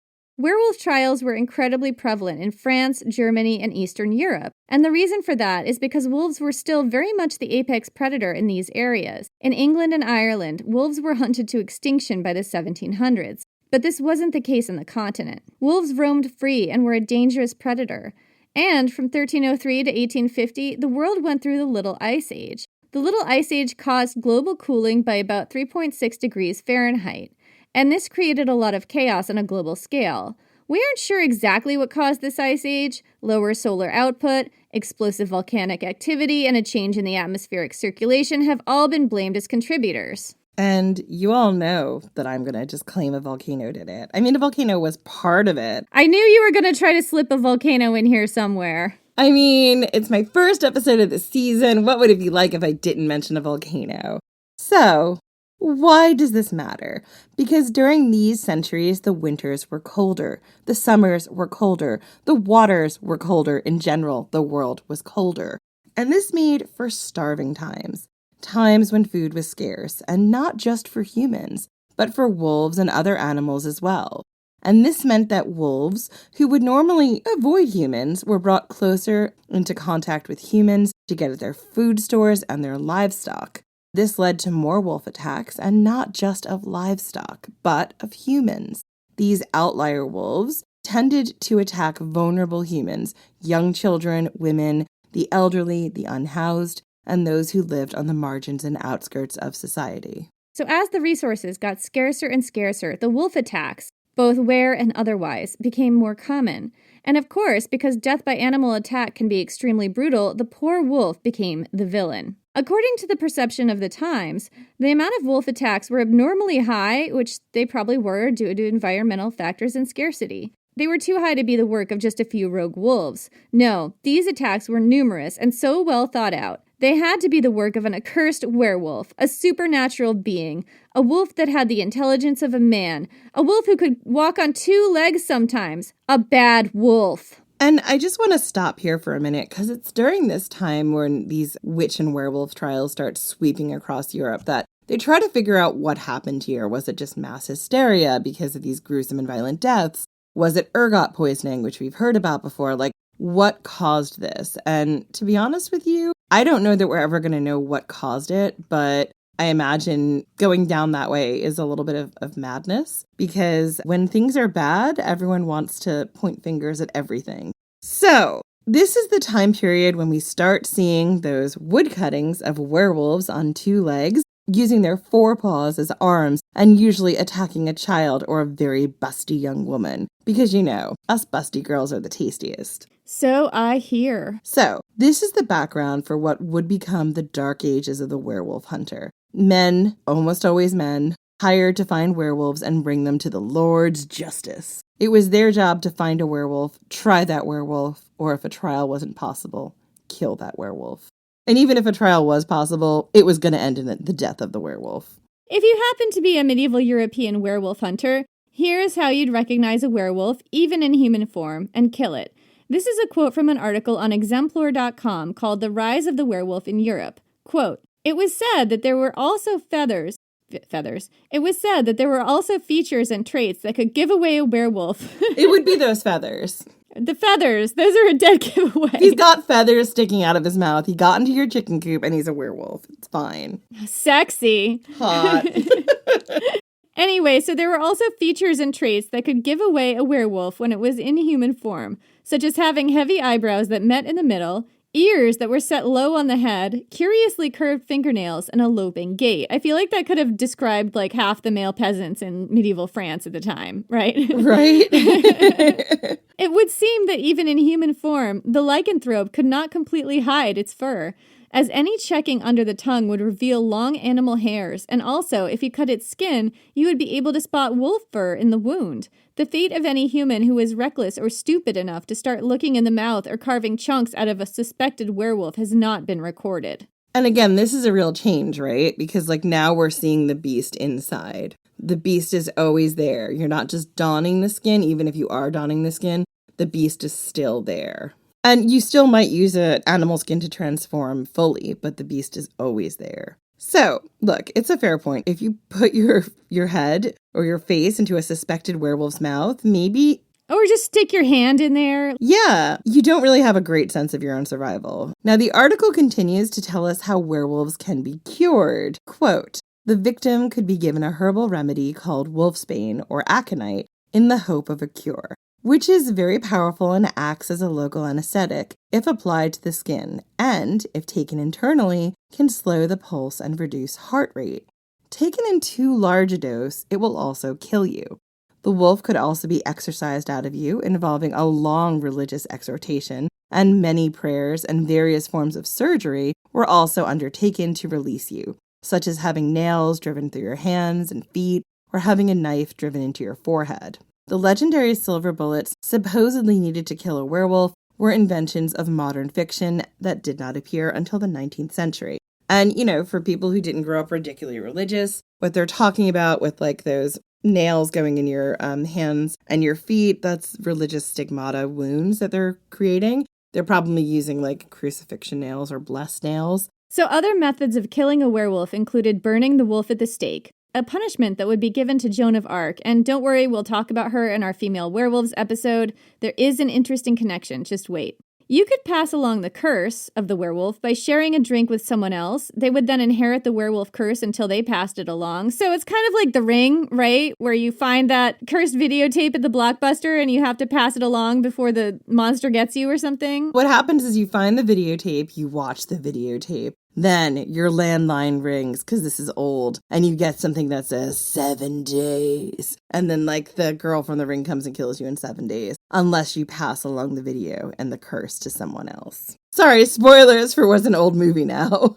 Speaker 7: Werewolf trials were incredibly prevalent in France, Germany, and Eastern Europe, and the reason for that is because wolves were still very much the apex predator in these areas. In England and Ireland, wolves were hunted to extinction by the 1700s. But this wasn't the case in the continent. Wolves roamed free and were a dangerous predator. And from 1303 to 1850, the world went through the Little Ice Age. The Little Ice Age caused global cooling by about 3.6 degrees Fahrenheit, and this created a lot of chaos on a global scale. We aren't sure exactly what caused this ice age. Lower solar output, explosive volcanic activity, and a change in the atmospheric circulation have all been blamed as contributors.
Speaker 8: And you all know that I'm going to just claim a volcano did it. I mean, a volcano was part of it.
Speaker 7: I knew you were going to try to slip a volcano in here somewhere.
Speaker 8: I mean, it's my first episode of the season. What would it be like if I didn't mention a volcano? So, why does this matter? Because during these centuries, the winters were colder, the summers were colder, the waters were colder. In general, the world was colder. And this made for starving times. Times when food was scarce, and not just for humans, but for wolves and other animals as well. And this meant that wolves, who would normally avoid humans, were brought closer into contact with humans to get at their food stores and their livestock. This led to more wolf attacks, and not just of livestock, but of humans. These outlier wolves tended to attack vulnerable humans, young children, women, the elderly, the unhoused, and those who lived on the margins and outskirts of society.
Speaker 7: So as the resources got scarcer and scarcer, the wolf attacks, both were and otherwise, became more common. And of course, because death by animal attack can be extremely brutal, the poor wolf became the villain. According to the perception of the times, the amount of wolf attacks were abnormally high, which they probably were due to environmental factors and scarcity. They were too high to be the work of just a few rogue wolves. No, these attacks were numerous and so well thought out. They had to be the work of an accursed werewolf, a supernatural being, a wolf that had the intelligence of a man, a wolf who could walk on two legs sometimes, a bad wolf.
Speaker 8: And I just want to stop here for a minute, because it's during this time when these witch and werewolf trials start sweeping across Europe that they try to figure out what happened here. Was it just mass hysteria because of these gruesome and violent deaths? Was it ergot poisoning, which we've heard about before? Like, what caused this? And to be honest with you, I don't know that we're ever going to know what caused it, but I imagine going down that way is a little bit of madness, because when things are bad, everyone wants to point fingers at everything. So this is the time period when we start seeing those wood cuttings of werewolves on two legs, using their forepaws as arms and usually attacking a child or a very busty young woman. Because, you know, us busty girls are the tastiest.
Speaker 7: So I hear.
Speaker 8: So, this is the background for what would become the dark ages of the werewolf hunter. Men, almost always men, hired to find werewolves and bring them to the Lord's justice. It was their job to find a werewolf, try that werewolf, or if a trial wasn't possible, kill that werewolf. And even if a trial was possible, it was going to end in the death of the werewolf.
Speaker 7: If you happen to be a medieval European werewolf hunter, here's how you'd recognize a werewolf, even in human form, and kill it. This is a quote from an article on Exemplar.com called The Rise of the Werewolf in Europe. Quote, "It was said that there were also feathers. It was said that there were also features and traits that could give away a werewolf."
Speaker 8: It would be those feathers.
Speaker 7: The feathers. Those are a dead giveaway.
Speaker 8: He's got feathers sticking out of his mouth. He got into your chicken coop and he's a werewolf. It's fine.
Speaker 7: Sexy.
Speaker 8: Hot.
Speaker 7: Anyway, so there were also features and traits that could give away a werewolf when it was in human form, such as having heavy eyebrows that met in the middle, ears that were set low on the head, curiously curved fingernails, and a loping gait. I feel like that could have described like half the male peasants in medieval France at the time, right?
Speaker 8: Right.
Speaker 7: It would seem that even in human form, the lycanthrope could not completely hide its fur, as any checking under the tongue would reveal long animal hairs, and also, if you cut its skin, you would be able to spot wolf fur in the wound. The fate of any human who is reckless or stupid enough to start looking in the mouth or carving chunks out of a suspected werewolf has not been recorded.
Speaker 8: And again, this is a real change, right? Because like now we're seeing the beast inside. The beast is always there. You're not just donning the skin. Even if you are donning the skin, the beast is still there. And you still might use an animal skin to transform fully, but the beast is always there. So, look, it's a fair point. If you put your head or your face into a suspected werewolf's mouth, maybe...
Speaker 7: Or just stick your hand in there.
Speaker 8: Yeah, you don't really have a great sense of your own survival. Now, the article continues to tell us how werewolves can be cured. Quote, The victim could be given a herbal remedy called wolfsbane or aconite in the hope of a cure, which is very powerful and acts as a local anesthetic if applied to the skin, and, if taken internally, can slow the pulse and reduce heart rate. Taken in too large a dose, it will also kill you. The wolf could also be exorcised out of you, involving a long religious exhortation, and many prayers and various forms of surgery were also undertaken to release you, such as having nails driven through your hands and feet, or having a knife driven into your forehead. The legendary silver bullets supposedly needed to kill a werewolf were inventions of modern fiction that did not appear until the 19th century. And, for people who didn't grow up ridiculously religious, what they're talking about with like those nails going in your hands and your feet, that's religious stigmata wounds that they're creating. They're probably using like crucifixion nails or blessed nails.
Speaker 7: So other methods of killing a werewolf included burning the wolf at the stake, a punishment that would be given to Joan of Arc. And don't worry, we'll talk about her in our Female Werewolves episode. There is an interesting connection, just wait. You could pass along the curse of the werewolf by sharing a drink with someone else. They would then inherit the werewolf curse until they passed it along. So it's kind of like The Ring, right? Where you find that cursed videotape at the Blockbuster and you have to pass it along before the monster gets you or something.
Speaker 8: What happens is you find the videotape, you watch the videotape. Then your landline rings, because this is old, and you get something that says 7 days. And then, like, the girl from The Ring comes and kills you in 7 days, unless you pass along the video and the curse to someone else. Sorry, spoilers for what's an old movie now.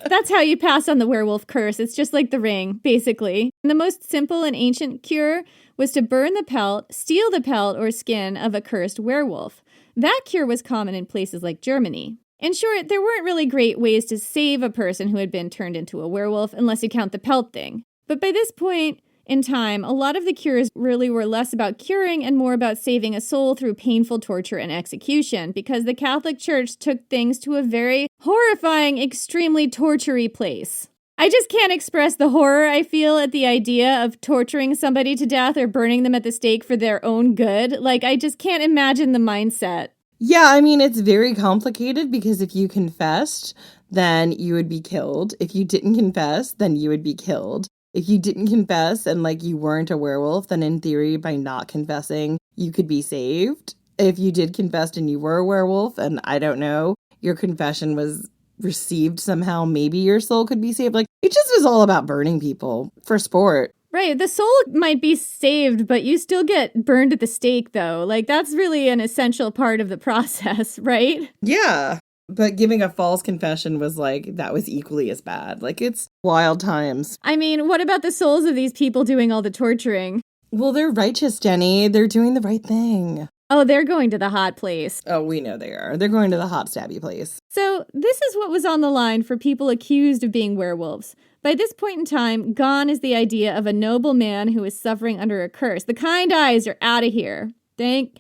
Speaker 7: That's how you pass on the werewolf curse. It's just like The Ring, basically. And the most simple and ancient cure was to burn the pelt, steal the pelt or skin of a cursed werewolf. That cure was common in places like Germany. In short, there weren't really great ways to save a person who had been turned into a werewolf unless you count the pelt thing. But by this point in time, a lot of the cures really were less about curing and more about saving a soul through painful torture and execution, because the Catholic Church took things to a very horrifying, extremely torture-y place. I just can't express the horror I feel at the idea of torturing somebody to death or burning them at the stake for their own good. Like, I just can't imagine the mindset.
Speaker 8: Yeah, I mean, it's very complicated because if you confessed, then you would be killed. If you didn't confess, then you would be killed. If you didn't confess and, like, you weren't a werewolf, then in theory, by not confessing, you could be saved. If you did confess and you were a werewolf, and I don't know, your confession was received somehow, maybe your soul could be saved. Like, it just was all about burning people for sport.
Speaker 7: Right, the soul might be saved, but you still get burned at the stake, though. Like, that's really an essential part of the process, right?
Speaker 8: Yeah, but giving a false confession was like, that was equally as bad. Like, it's wild times.
Speaker 7: I mean, what about the souls of these people doing all the torturing?
Speaker 8: Well, they're righteous, Jenny. They're doing the right thing.
Speaker 7: Oh, they're going to the hot place.
Speaker 8: Oh, we know they are. They're going to the hot stabby place.
Speaker 7: So this is what was on the line for people accused of being werewolves. By this point in time, gone is the idea of a noble man who is suffering under a curse. The kind eyes are out of here. Thank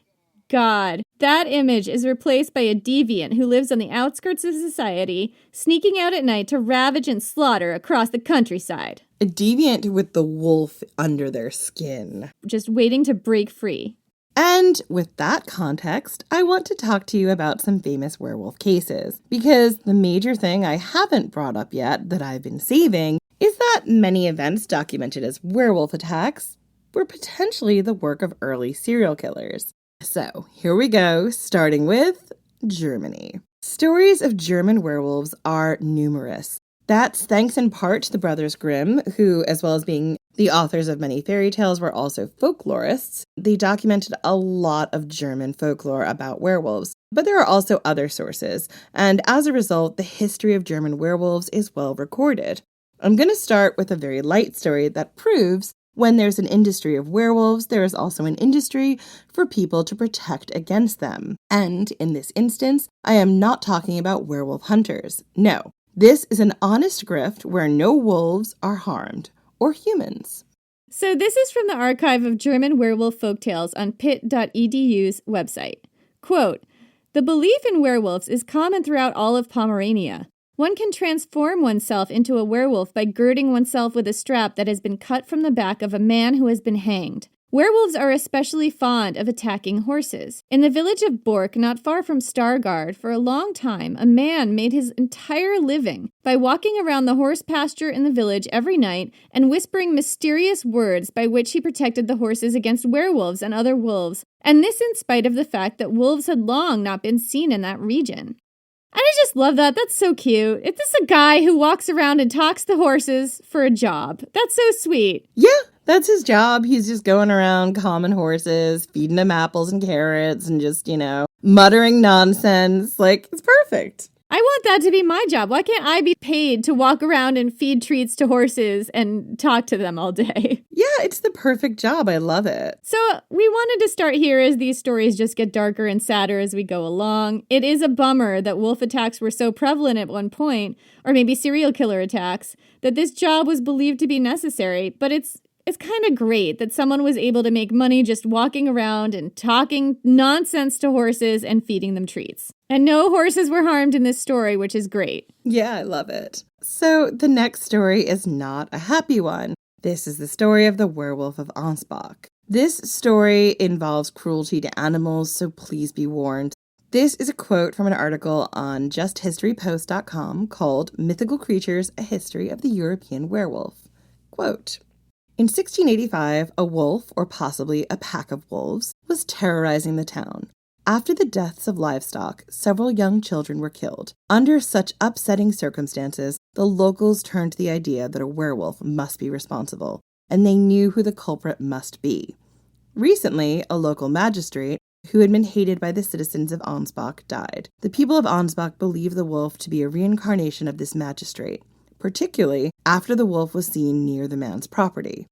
Speaker 7: God. That image is replaced by a deviant who lives on the outskirts of society, sneaking out at night to ravage and slaughter across the countryside.
Speaker 8: A deviant with the wolf under their skin.
Speaker 7: Just waiting to break free.
Speaker 8: And with that context, I want to talk to you about some famous werewolf cases, because the major thing I haven't brought up yet that I've been saving is that many events documented as werewolf attacks were potentially the work of early serial killers. So here we go, starting with Germany. Stories of German werewolves are numerous. That's thanks in part to the Brothers Grimm, who, as well as being the authors of many fairy tales, were also folklorists. They documented a lot of German folklore about werewolves. But there are also other sources, and as a result, the history of German werewolves is well recorded. I'm going to start with a very light story that proves when there's an industry of werewolves, there is also an industry for people to protect against them. And in this instance, I am not talking about werewolf hunters. No. This is an honest grift where no wolves are harmed, or humans.
Speaker 7: So this is from the archive of German werewolf folktales on pit.edu's website. Quote, "The belief in werewolves is common throughout all of Pomerania. One can transform oneself into a werewolf by girding oneself with a strap that has been cut from the back of a man who has been hanged. Werewolves are especially fond of attacking horses. In the village of Bork, not far from Stargard, for a long time, a man made his entire living by walking around the horse pasture in the village every night and whispering mysterious words by which he protected the horses against werewolves and other wolves, and this in spite of the fact that wolves had long not been seen in that region. And I just love that. That's so cute. It's just a guy who walks around and talks to horses for a job. That's so sweet.
Speaker 8: Yeah. That's his job. He's just going around calming horses, feeding them apples and carrots, and just, muttering nonsense. Like, it's perfect.
Speaker 7: I want that to be my job. Why can't I be paid to walk around and feed treats to horses and talk to them all day?
Speaker 8: Yeah, it's the perfect job. I love it.
Speaker 7: So we wanted to start here as these stories just get darker and sadder as we go along. It is a bummer that wolf attacks were so prevalent at one point, or maybe serial killer attacks, that this job was believed to be necessary, but it's kind of great that someone was able to make money just walking around and talking nonsense to horses and feeding them treats. And no horses were harmed in this story, which is great.
Speaker 8: Yeah, I love it. So the next story is not a happy one. This is the story of the werewolf of Ansbach. This story involves cruelty to animals, so please be warned. This is a quote from an article on justhistorypost.com called Mythical Creatures, A History of the European Werewolf. Quote, in 1685, a wolf, or possibly a pack of wolves, was terrorizing the town. After the deaths of livestock, several young children were killed. Under such upsetting circumstances, the locals turned to the idea that a werewolf must be responsible, and they knew who the culprit must be. Recently, a local magistrate, who had been hated by the citizens of Ansbach, died. The people of Ansbach believed the wolf to be a reincarnation of this magistrate, particularly after the wolf was seen near the man's property.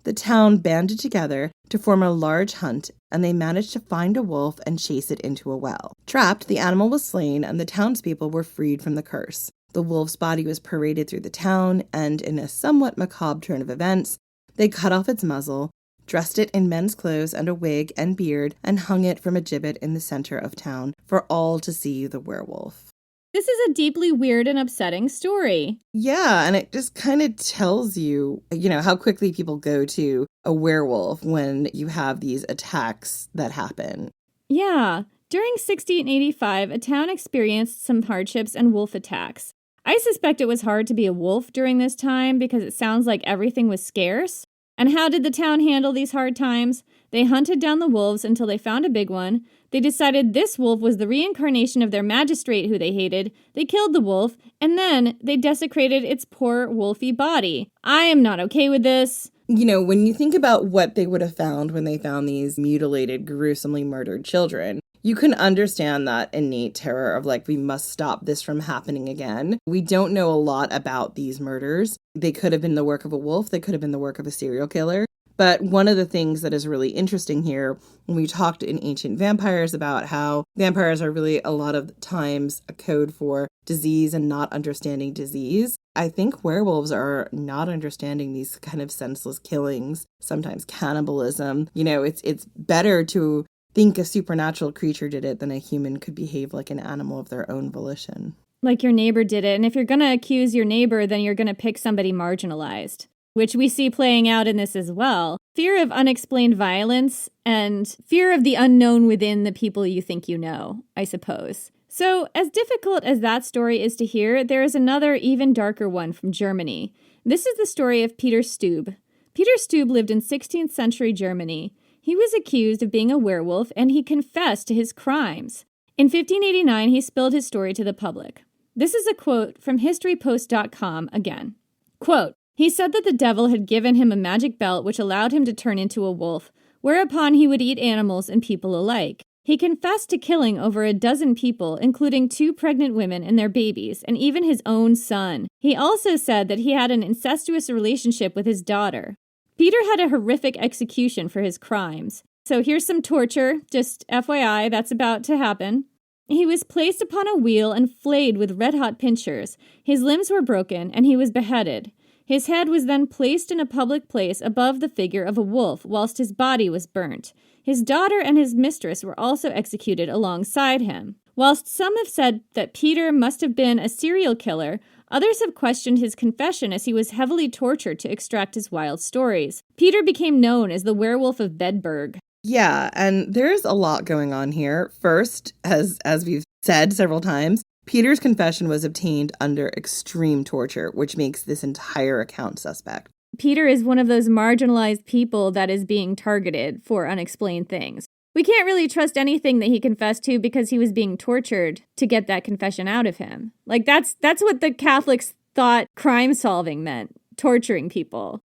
Speaker 8: The town banded together to form a large hunt, and they managed to find a wolf and chase it into a well. Trapped, the animal was slain, and the townspeople were freed from the curse. The wolf's body was paraded through the town, and in a somewhat macabre turn of events, they cut off its muzzle, dressed it in men's clothes and a wig and beard, and hung it from a gibbet in the center of town for all to see the werewolf.
Speaker 7: This is a deeply weird and upsetting story.
Speaker 8: Yeah, and it just kind of tells you, how quickly people go to a werewolf when you have these attacks that happen.
Speaker 7: Yeah. During 1685, a town experienced some hardships and wolf attacks. I suspect it was hard to be a wolf during this time because it sounds like everything was scarce. And how did the town handle these hard times? They hunted down the wolves until they found a big one. They decided this wolf was the reincarnation of their magistrate who they hated. They killed the wolf, and then they desecrated its poor wolfy body. I am not okay with this.
Speaker 8: When you think about what they would have found when they found these mutilated, gruesomely murdered children, you can understand that innate terror of we must stop this from happening again. We don't know a lot about these murders. They could have been the work of a wolf. They could have been the work of a serial killer. But one of the things that is really interesting here, when we talked in Ancient Vampires about how vampires are really a lot of times a code for disease and not understanding disease, I think werewolves are not understanding these kind of senseless killings, sometimes cannibalism. It's better to think a supernatural creature did it than a human could behave like an animal of their own volition.
Speaker 7: Like your neighbor did it. And if you're going to accuse your neighbor, then you're going to pick somebody marginalized, which we see playing out in this as well. Fear of unexplained violence and fear of the unknown within the people you think you know, I suppose. So, as difficult as that story is to hear, there is another even darker one from Germany. This is the story of Peter Stube. Peter Stube lived in 16th century Germany. He was accused of being a werewolf, and he confessed to his crimes. In 1589, he spilled his story to the public. This is a quote from historypost.com again. Quote, he said that the devil had given him a magic belt which allowed him to turn into a wolf, whereupon he would eat animals and people alike. He confessed to killing over a dozen people, including 2 pregnant women and their babies, and even his own son. He also said that he had an incestuous relationship with his daughter. Peter had a horrific execution for his crimes. So here's some torture, just FYI, that's about to happen. He was placed upon a wheel and flayed with red-hot pincers. His limbs were broken, and he was beheaded. His head was then placed in a public place above the figure of a wolf, whilst his body was burnt. His daughter and his mistress were also executed alongside him. Whilst some have said that Peter must have been a serial killer, Others have questioned his confession as he was heavily tortured to extract his wild stories. Peter became known as the Werewolf of Bedburg.
Speaker 8: Yeah, and there's a lot going on here. First, as we've said several times, Peter's confession was obtained under extreme torture, which makes this entire account suspect.
Speaker 7: Peter is one of those marginalized people that is being targeted for unexplained things. We can't really trust anything that he confessed to because he was being tortured to get that confession out of him. Like, that's what the Catholics thought crime solving meant, torturing people.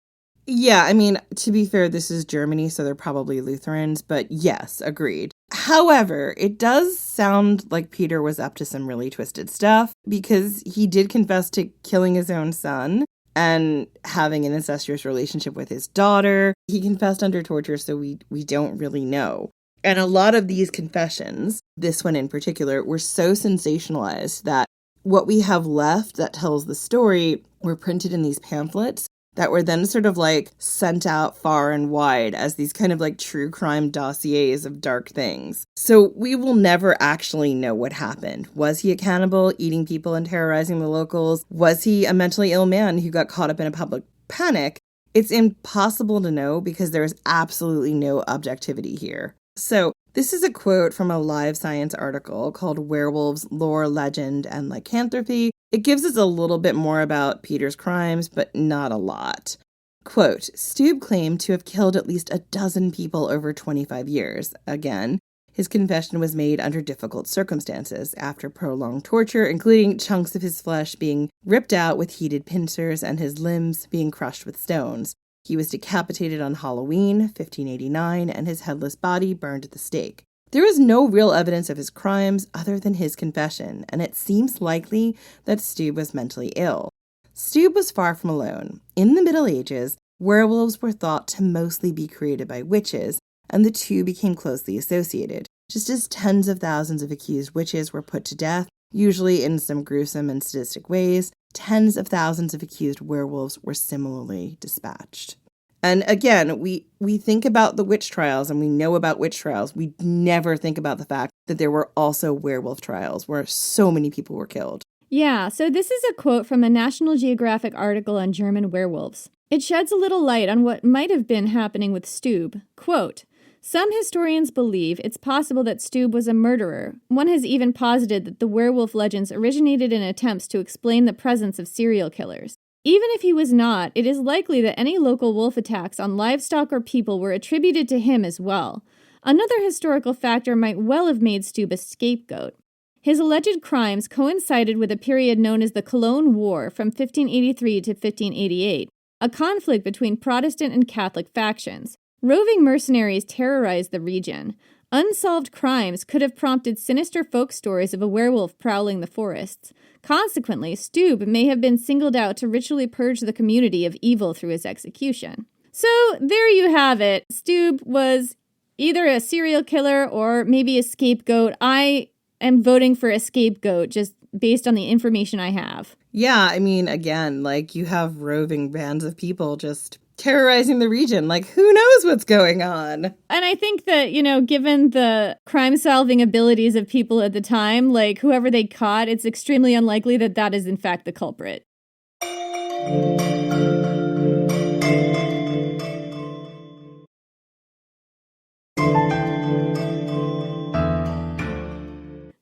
Speaker 8: Yeah, I mean, to be fair, this is Germany, so they're probably Lutherans, but yes, agreed. However, it does sound like Peter was up to some really twisted stuff because he did confess to killing his own son and having an incestuous relationship with his daughter. He confessed under torture, so we don't really know. And a lot of these confessions, this one in particular, were so sensationalized that what we have left that tells the story were printed in these pamphlets that were then sort of like sent out far and wide as these kind of like true crime dossiers of dark things. So we will never actually know what happened. Was he a cannibal, eating people and terrorizing the locals? Was he a mentally ill man who got caught up in a public panic? It's impossible to know because there is absolutely no objectivity here. So this is a quote from a Live Science article called Werewolves, Lore, Legend, and Lycanthropy. It gives us a little bit more about Peter's crimes, but not a lot. Quote, Stube claimed to have killed at least 12 people over 25 years. Again, his confession was made under difficult circumstances, after prolonged torture, including chunks of his flesh being ripped out with heated pincers and his limbs being crushed with stones. He was decapitated on Halloween, 1589, and his headless body burned at the stake. There is no real evidence of his crimes other than his confession, and it seems likely that Stube was mentally ill. Stube was far from alone. In the Middle Ages, werewolves were thought to mostly be created by witches, and the two became closely associated. Just as tens of thousands of accused witches were put to death, usually in some gruesome and sadistic ways, tens of thousands of accused werewolves were similarly dispatched. And again, we think about the witch trials and we know about witch trials. We never think about the fact that there were also werewolf trials where so many people were killed.
Speaker 7: Yeah, so this is a quote from a National Geographic article on German werewolves. It sheds a little light on what might have been happening with Stube. Quote, some historians believe it's possible that Stube was a murderer. One has even posited that the werewolf legends originated in attempts to explain the presence of serial killers. Even if he was not, it is likely that any local wolf attacks on livestock or people were attributed to him as well. Another historical factor might well have made Stube a scapegoat. His alleged crimes coincided with a period known as the Cologne War from 1583 to 1588, a conflict between Protestant and Catholic factions. Roving mercenaries terrorized the region. Unsolved crimes could have prompted sinister folk stories of a werewolf prowling the forests. Consequently, Stube may have been singled out to ritually purge the community of evil through his execution. So there you have it. Stube was either a serial killer or maybe a scapegoat. I am voting for a scapegoat just based on the information I have.
Speaker 8: Yeah, I mean, again, like you have roving bands of people just terrorizing the region. Like, who knows what's going on?
Speaker 7: And I think that, given the crime-solving abilities of people at the time, like whoever they caught, it's extremely unlikely that that is in fact the culprit.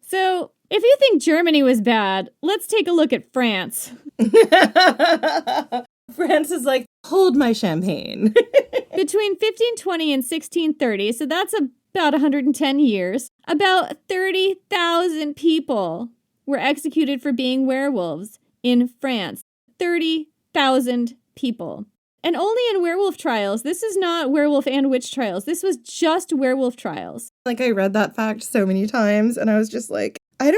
Speaker 7: So, if you think Germany was bad, let's take a look at France.
Speaker 8: France is like, hold my champagne.
Speaker 7: Between 1520 and 1630, so that's about 110 years, about 30,000 people were executed for being werewolves in France. 30,000 people. And only in werewolf trials. This is not werewolf and witch trials. This was just werewolf trials.
Speaker 8: Like, I read that fact so many times, and I was just like, I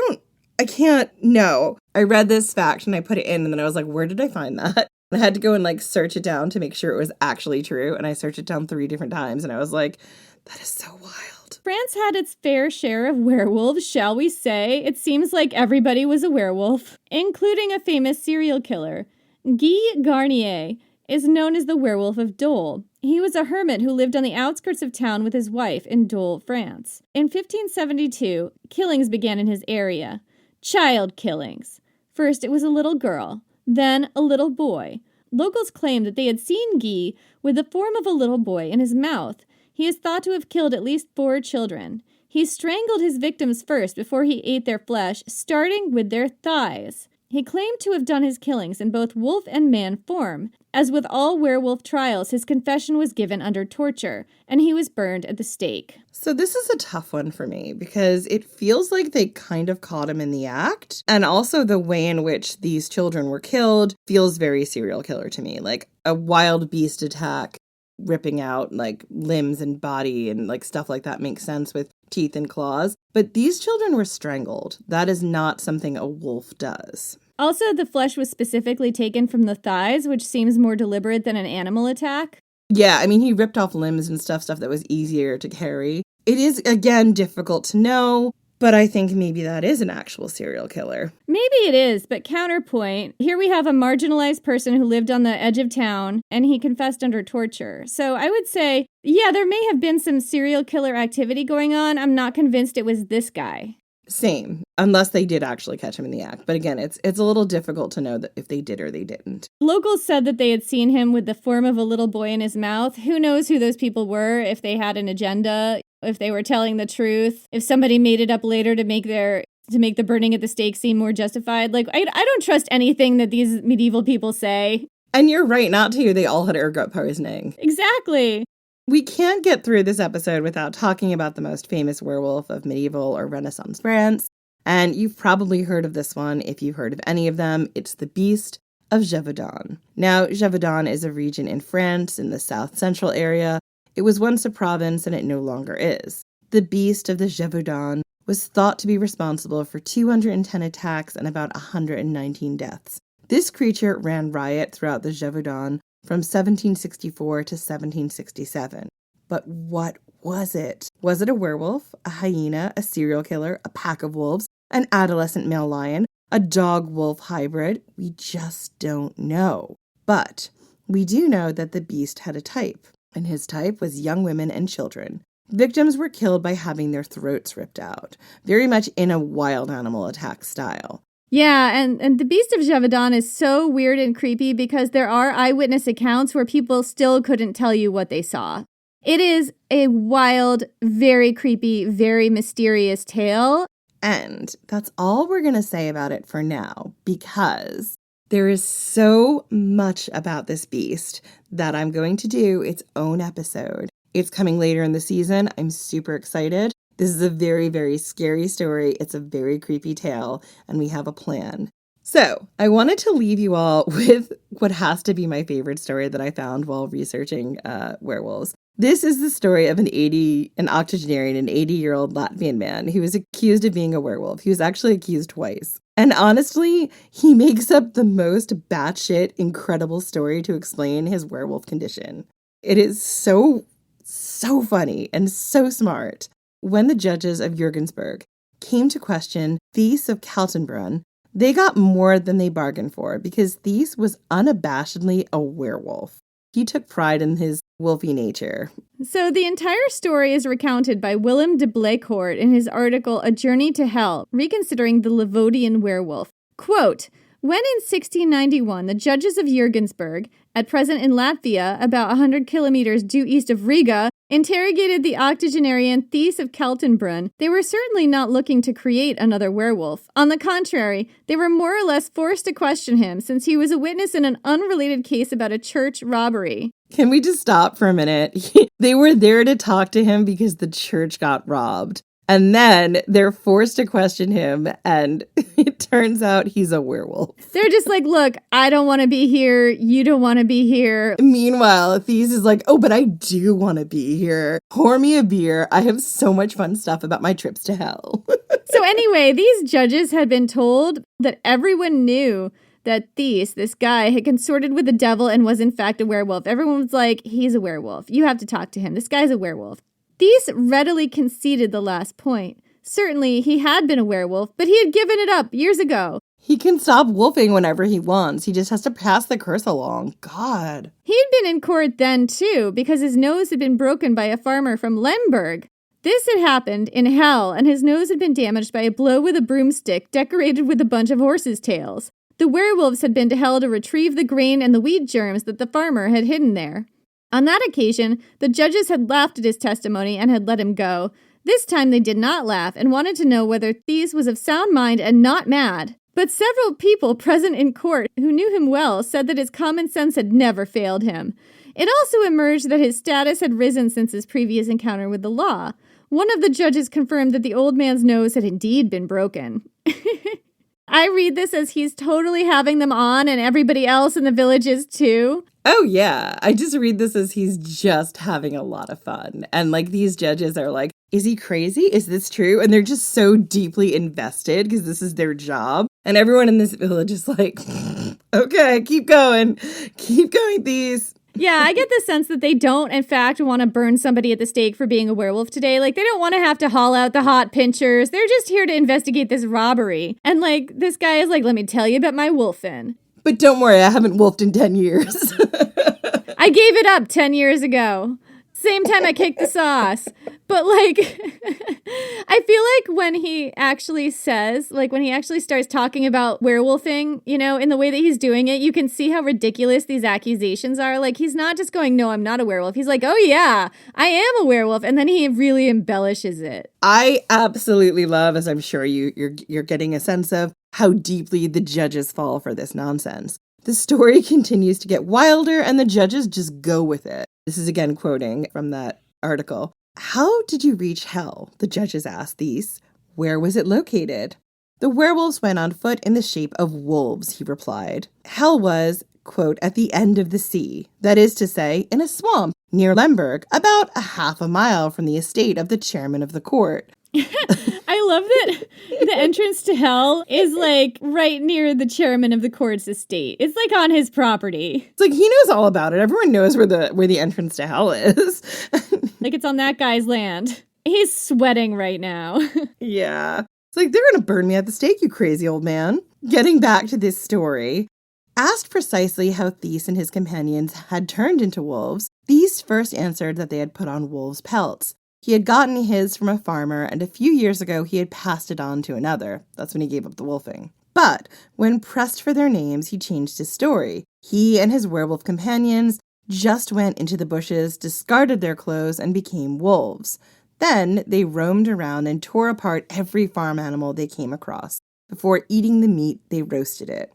Speaker 8: can't know. I read this fact, and I put it in, and then I was like, where did I find that? I had to go and search it down to make sure it was actually true. And I searched it down 3 different times. And I was like, that is so wild.
Speaker 7: France had its fair share of werewolves, shall we say. It seems like everybody was a werewolf, including a famous serial killer. Guy Garnier is known as the Werewolf of Dole. He was a hermit who lived on the outskirts of town with his wife in Dole, France. In 1572, killings began in his area. Child killings. First, it was a little girl. then a little boy. Locals claim that they had seen Guy with the form of a little boy in his mouth. He is thought to have killed at least 4 children. He strangled his victims first before he ate their flesh, starting with their thighs. He claimed to have done his killings in both wolf and man form. As with all werewolf trials, his confession was given under torture, and he was burned at the stake.
Speaker 8: So this is a tough one for me because it feels like they kind of caught him in the act. And also the way in which these children were killed feels very serial killer to me. Like a wild beast attack, ripping out like limbs and body and like stuff like that makes sense with teeth and claws. But these children were strangled. That is not something a wolf does.
Speaker 7: Also, the flesh was specifically taken from the thighs, which seems more deliberate than an animal attack.
Speaker 8: Yeah, I mean, he ripped off limbs and stuff that was easier to carry. It is, again, difficult to know, but I think maybe that is an actual serial killer.
Speaker 7: Maybe it is, but counterpoint, here we have a marginalized person who lived on the edge of town, and he confessed under torture. So I would say, yeah, there may have been some serial killer activity going on. I'm not convinced it was this guy.
Speaker 8: Same, unless they did actually catch him in the act. But again, it's a little difficult to know that if they did or they didn't.
Speaker 7: Locals said that they had seen him with the form of a little boy in his mouth. Who knows who those people were, if they had an agenda, if they were telling the truth, if somebody made it up later to make the burning at the stake seem more justified. Like, I don't trust anything that these medieval people say.
Speaker 8: And you're right not to. They all had ergot poisoning.
Speaker 7: Exactly.
Speaker 8: We can't get through this episode without talking about the most famous werewolf of medieval or Renaissance France. And you've probably heard of this one if you've heard of any of them. It's the Beast of Gévaudan. Now, Gévaudan is a region in France in the south-central area. It was once a province and it no longer is. The Beast of the Gévaudan was thought to be responsible for 210 attacks and about 119 deaths. This creature ran riot throughout the Gévaudan from 1764 to 1767. But what was it? Was it a werewolf, a hyena, a serial killer, a pack of wolves, an adolescent male lion, a dog-wolf hybrid? We just don't know. But we do know that the beast had a type, and his type was young women and children. Victims were killed by having their throats ripped out, very much in a wild animal attack style.
Speaker 7: Yeah, and the Beast of Gévaudan is so weird and creepy because there are eyewitness accounts where people still couldn't tell you what they saw. It is a wild, very creepy, very mysterious tale.
Speaker 8: And that's all we're going to say about it for now, because there is so much about this beast that I'm going to do its own episode. It's coming later in the season. I'm super excited. This is a very, very scary story. It's a very creepy tale, and we have a plan. So, I wanted to leave you all with what has to be my favorite story that I found while researching werewolves. This is the story of an octogenarian, an 80-year-old Latvian man who was accused of being a werewolf. He was actually accused twice. And honestly, he makes up the most batshit incredible story to explain his werewolf condition. It is so funny and so smart. When the judges of Jürgensburg came to question Thies of Kaltenbrunn, they got more than they bargained for because Thies was unabashedly a werewolf. He took pride in his wolfy nature.
Speaker 7: So the entire story is recounted by Willem de Bleecourt in his article A Journey to Hell, reconsidering the Livodian werewolf. Quote, when in 1691 the judges of Jürgensburg, at present in Latvia, about 100 kilometers due east of Riga, interrogated the octogenarian Thies of Kaltenbrunn, they were certainly not looking to create another werewolf. On the contrary, they were more or less forced to question him, since he was a witness in an unrelated case about a church robbery.
Speaker 8: Can we just stop for a minute? They were there to talk to him because the church got robbed. And then they're forced to question him, and it turns out he's a werewolf.
Speaker 7: They're just like, look, I don't want to be here. You don't want to be here.
Speaker 8: Meanwhile, Thies is like, oh, but I do want to be here. Pour me a beer. I have so much fun stuff about my trips to hell.
Speaker 7: So anyway, these judges had been told that everyone knew that Thies, this guy, had consorted with the devil and was in fact a werewolf. Everyone was like, he's a werewolf. You have to talk to him. This guy's a werewolf. Thies readily conceded the last point. Certainly, he had been a werewolf, but he had given it up years ago.
Speaker 8: He can stop wolfing whenever he wants. He just has to pass the curse along. God.
Speaker 7: He'd been in court then, too, because his nose had been broken by a farmer from Lemberg. This had happened in hell, and his nose had been damaged by a blow with a broomstick decorated with a bunch of horses' tails. The werewolves had been to hell to retrieve the grain and the weed germs that the farmer had hidden there. On that occasion, the judges had laughed at his testimony and had let him go. This time they did not laugh and wanted to know whether Thies was of sound mind and not mad. But several people present in court who knew him well said that his common sense had never failed him. It also emerged that his status had risen since his previous encounter with the law. One of the judges confirmed that the old man's nose had indeed been broken. I read this as he's totally having them on and everybody else in the village is too.
Speaker 8: Oh, yeah. I just read this as he's just having a lot of fun. And like these judges are like, is he crazy? Is this true? And they're just so deeply invested because this is their job. And everyone in this village is like, okay, keep going. Keep going, Thies.
Speaker 7: Yeah, I get the sense that they don't, in fact, want to burn somebody at the stake for being a werewolf today. Like, they don't want to have to haul out the hot pinchers. They're just here to investigate this robbery. And, like, this guy is like, let me tell you about my wolfing.
Speaker 8: But don't worry, I haven't wolfed in 10 years.
Speaker 7: I gave it up 10 years ago. Same time I kicked the sauce. But, like, I feel like when he actually says, like, when he actually starts talking about werewolfing, you know, in the way that he's doing it, you can see how ridiculous these accusations are. Like, he's not just going, no, I'm not a werewolf. He's like, oh, yeah, I am a werewolf. And then he really embellishes it.
Speaker 8: I absolutely love, as I'm sure you're getting a sense of, how deeply the judges fall for this nonsense. The story continues to get wilder, and the judges just go with it. This is again quoting from that article. How did you reach hell? The judges asked Thies. Where was it located? The werewolves went on foot in the shape of wolves, he replied. Hell was, quote, at the end of the sea, that is to say, in a swamp near Lemberg, about a half a mile from the estate of the chairman of the court.
Speaker 7: I love that the entrance to hell is like right near the chairman of the court's estate. It's like on his property.
Speaker 8: It's like he knows all about it. Everyone knows where the entrance to hell is.
Speaker 7: Like it's on that guy's land. He's sweating right now.
Speaker 8: Yeah. It's like, they're going to burn me at the stake, you crazy old man. Getting back to this story, asked precisely how Thies and his companions had turned into wolves, Thies first answered that they had put on wolves' pelts. He had gotten his from a farmer, and a few years ago he had passed it on to another. That's when he gave up the wolfing. But when pressed for their names, he changed his story. He and his werewolf companions just went into the bushes, discarded their clothes, and became wolves. Then they roamed around and tore apart every farm animal they came across. Before eating the meat, they roasted it.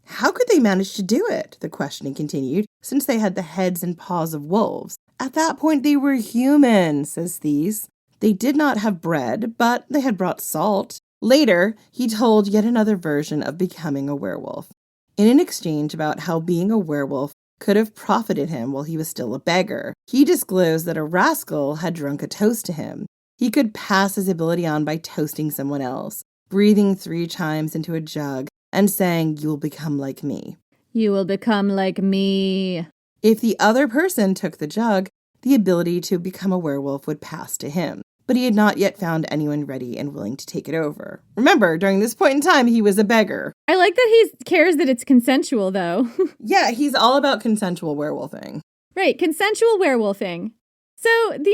Speaker 8: How could they manage to do it? The questioning continued, since they had the heads and paws of wolves. At that point, they were human, says Thies. They did not have bread, but they had brought salt. Later, he told yet another version of becoming a werewolf. In an exchange about how being a werewolf could have profited him while he was still a beggar, he disclosed that a rascal had drunk a toast to him. He could pass his ability on by toasting someone else, breathing 3 times into a jug, and saying, "You will become like me."
Speaker 7: You will become like me.
Speaker 8: If the other person took the jug, the ability to become a werewolf would pass to him. But he had not yet found anyone ready and willing to take it over. Remember, during this point in time, he was a beggar.
Speaker 7: I like that he cares that it's consensual, though.
Speaker 8: Yeah, he's all about consensual werewolfing.
Speaker 7: Right, consensual werewolfing. So the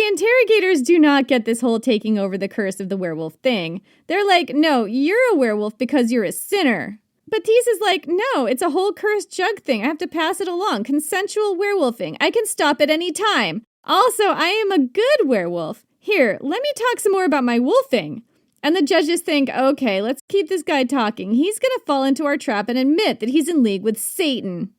Speaker 7: interrogators do not get this whole taking over the curse of the werewolf thing. They're like, no, you're a werewolf because you're a sinner. But Thies is like, no, it's a whole cursed jug thing. I have to pass it along. Consensual werewolfing. I can stop at any time. Also, I am a good werewolf. Here, let me talk some more about my wolfing. And the judges think, okay, let's keep this guy talking. He's going to fall into our trap and admit that he's in league with Satan.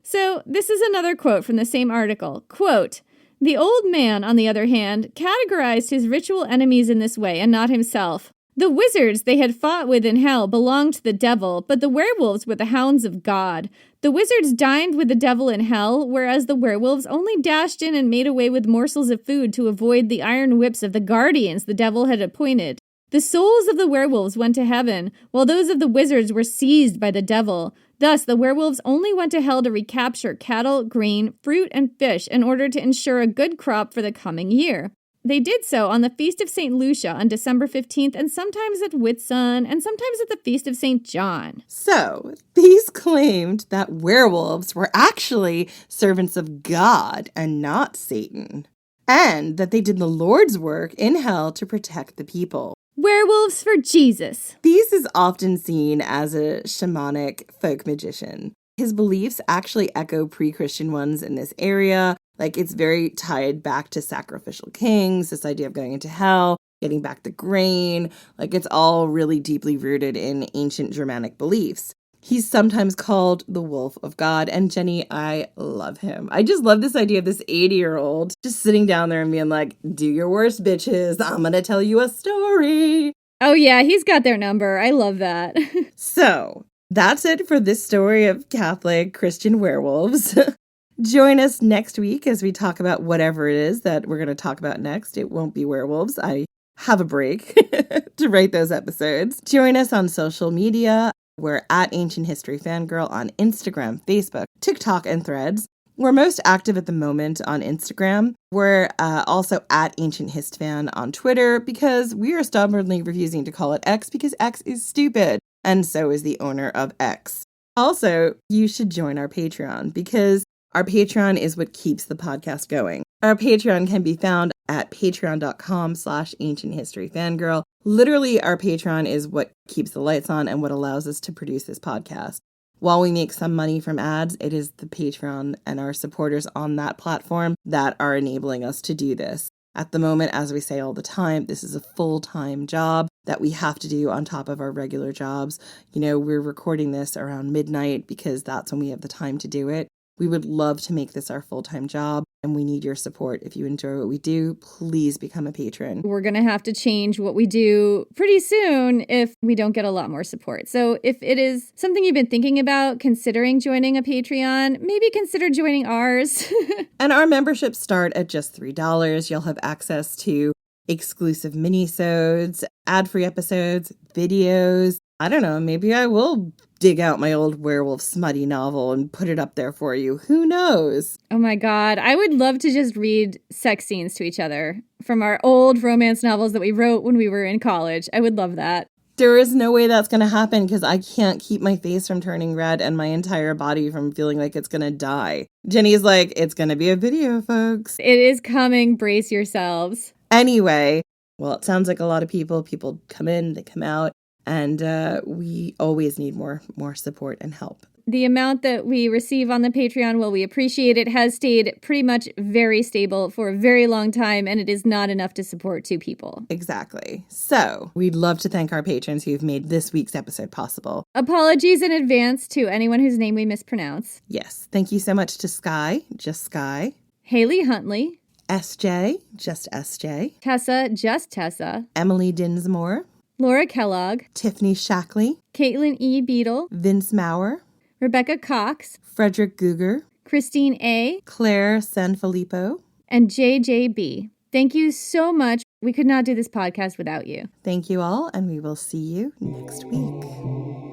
Speaker 7: So this is another quote from the same article. Quote, the old man, on the other hand, categorized his ritual enemies in this way and not himself. The wizards they had fought with in hell belonged to the devil, but the werewolves were the hounds of God. The wizards dined with the devil in hell, whereas the werewolves only dashed in and made away with morsels of food to avoid the iron whips of the guardians the devil had appointed. The souls of the werewolves went to heaven, while those of the wizards were seized by the devil. Thus, the werewolves only went to hell to recapture cattle, grain, fruit, and fish in order to ensure a good crop for the coming year. They did so on the Feast of St. Lucia on December 15th, and sometimes at Whitsun, and sometimes at the Feast of St. John.
Speaker 8: So, these claimed that werewolves were actually servants of God and not Satan, and that they did the Lord's work in hell to protect the people.
Speaker 7: Werewolves for Jesus.
Speaker 8: Thies is often seen as a shamanic folk magician. His beliefs actually echo pre-Christian ones in this area. Like, it's very tied back to sacrificial kings, this idea of going into hell, getting back the grain. Like, it's all really deeply rooted in ancient Germanic beliefs. He's sometimes called the Wolf of God. And Jenny, I love him. I just love this idea of this 80-year-old just sitting down there and being like, do your worst, bitches. I'm going to tell you a story.
Speaker 7: Oh, yeah, he's got their number. I love that.
Speaker 8: So, that's it for this story of Catholic Christian werewolves. Join us next week as we talk about whatever it is that we're going to talk about next. It won't be werewolves. I have a break to write those episodes. Join us on social media. We're at Ancient History Fangirl on Instagram, Facebook, TikTok, and Threads. We're most active at the moment on Instagram. We're also at Ancient Hist Fan on Twitter because we are stubbornly refusing to call it X because X is stupid. And so is the owner of X. Also, you should join our Patreon because our Patreon is what keeps the podcast going. Our Patreon can be found at patreon.com/ancienthistoryfangirl. Literally, our Patreon is what keeps the lights on and what allows us to produce this podcast. While we make some money from ads, it is the Patreon and our supporters on that platform that are enabling us to do this. At the moment, as we say all the time, this is a full-time job that we have to do on top of our regular jobs. You know, we're recording this around midnight because that's when we have the time to do it. We would love to make this our full-time job, and we need your support. If you enjoy what we do, please become a patron.
Speaker 7: We're going to have to change what we do pretty soon if we don't get a lot more support. So if it is something you've been thinking about, considering joining a Patreon, maybe consider joining ours.
Speaker 8: And our memberships start at just $3. You'll have access to exclusive mini-sodes, ad-free episodes, videos. I don't know, maybe I will dig out my old werewolf smutty novel and put it up there for you. Who knows?
Speaker 7: Oh my God. I would love to just read sex scenes to each other from our old romance novels that we wrote when we were in college. I would love that.
Speaker 8: There is no way that's going to happen because I can't keep my face from turning red and my entire body from feeling like it's going to die. Jenny's like, it's going to be a video, folks.
Speaker 7: It is coming. Brace yourselves.
Speaker 8: Anyway, well, it sounds like a lot of people come in, they come out. And we always need more support and help.
Speaker 7: The amount that we receive on the Patreon, well, we appreciate it, has stayed pretty much very stable for a very long time, and it is not enough to support two people.
Speaker 8: Exactly. So we'd love to thank our patrons who've made this week's episode possible.
Speaker 7: Apologies in advance to anyone whose name we mispronounce.
Speaker 8: Yes. Thank you so much to Sky, just Sky.
Speaker 7: Haley Huntley.
Speaker 8: SJ, just SJ.
Speaker 7: Tessa, just Tessa.
Speaker 8: Emily Dinsmore.
Speaker 7: Laura Kellogg,
Speaker 8: Tiffany Shackley,
Speaker 7: Caitlin E. Beadle,
Speaker 8: Vince Maurer,
Speaker 7: Rebecca Cox,
Speaker 8: Frederick Guger,
Speaker 7: Christine A.,
Speaker 8: Claire Sanfilippo,
Speaker 7: and JJB. Thank you so much. We could not do this podcast without you.
Speaker 8: Thank you all, and we will see you next week.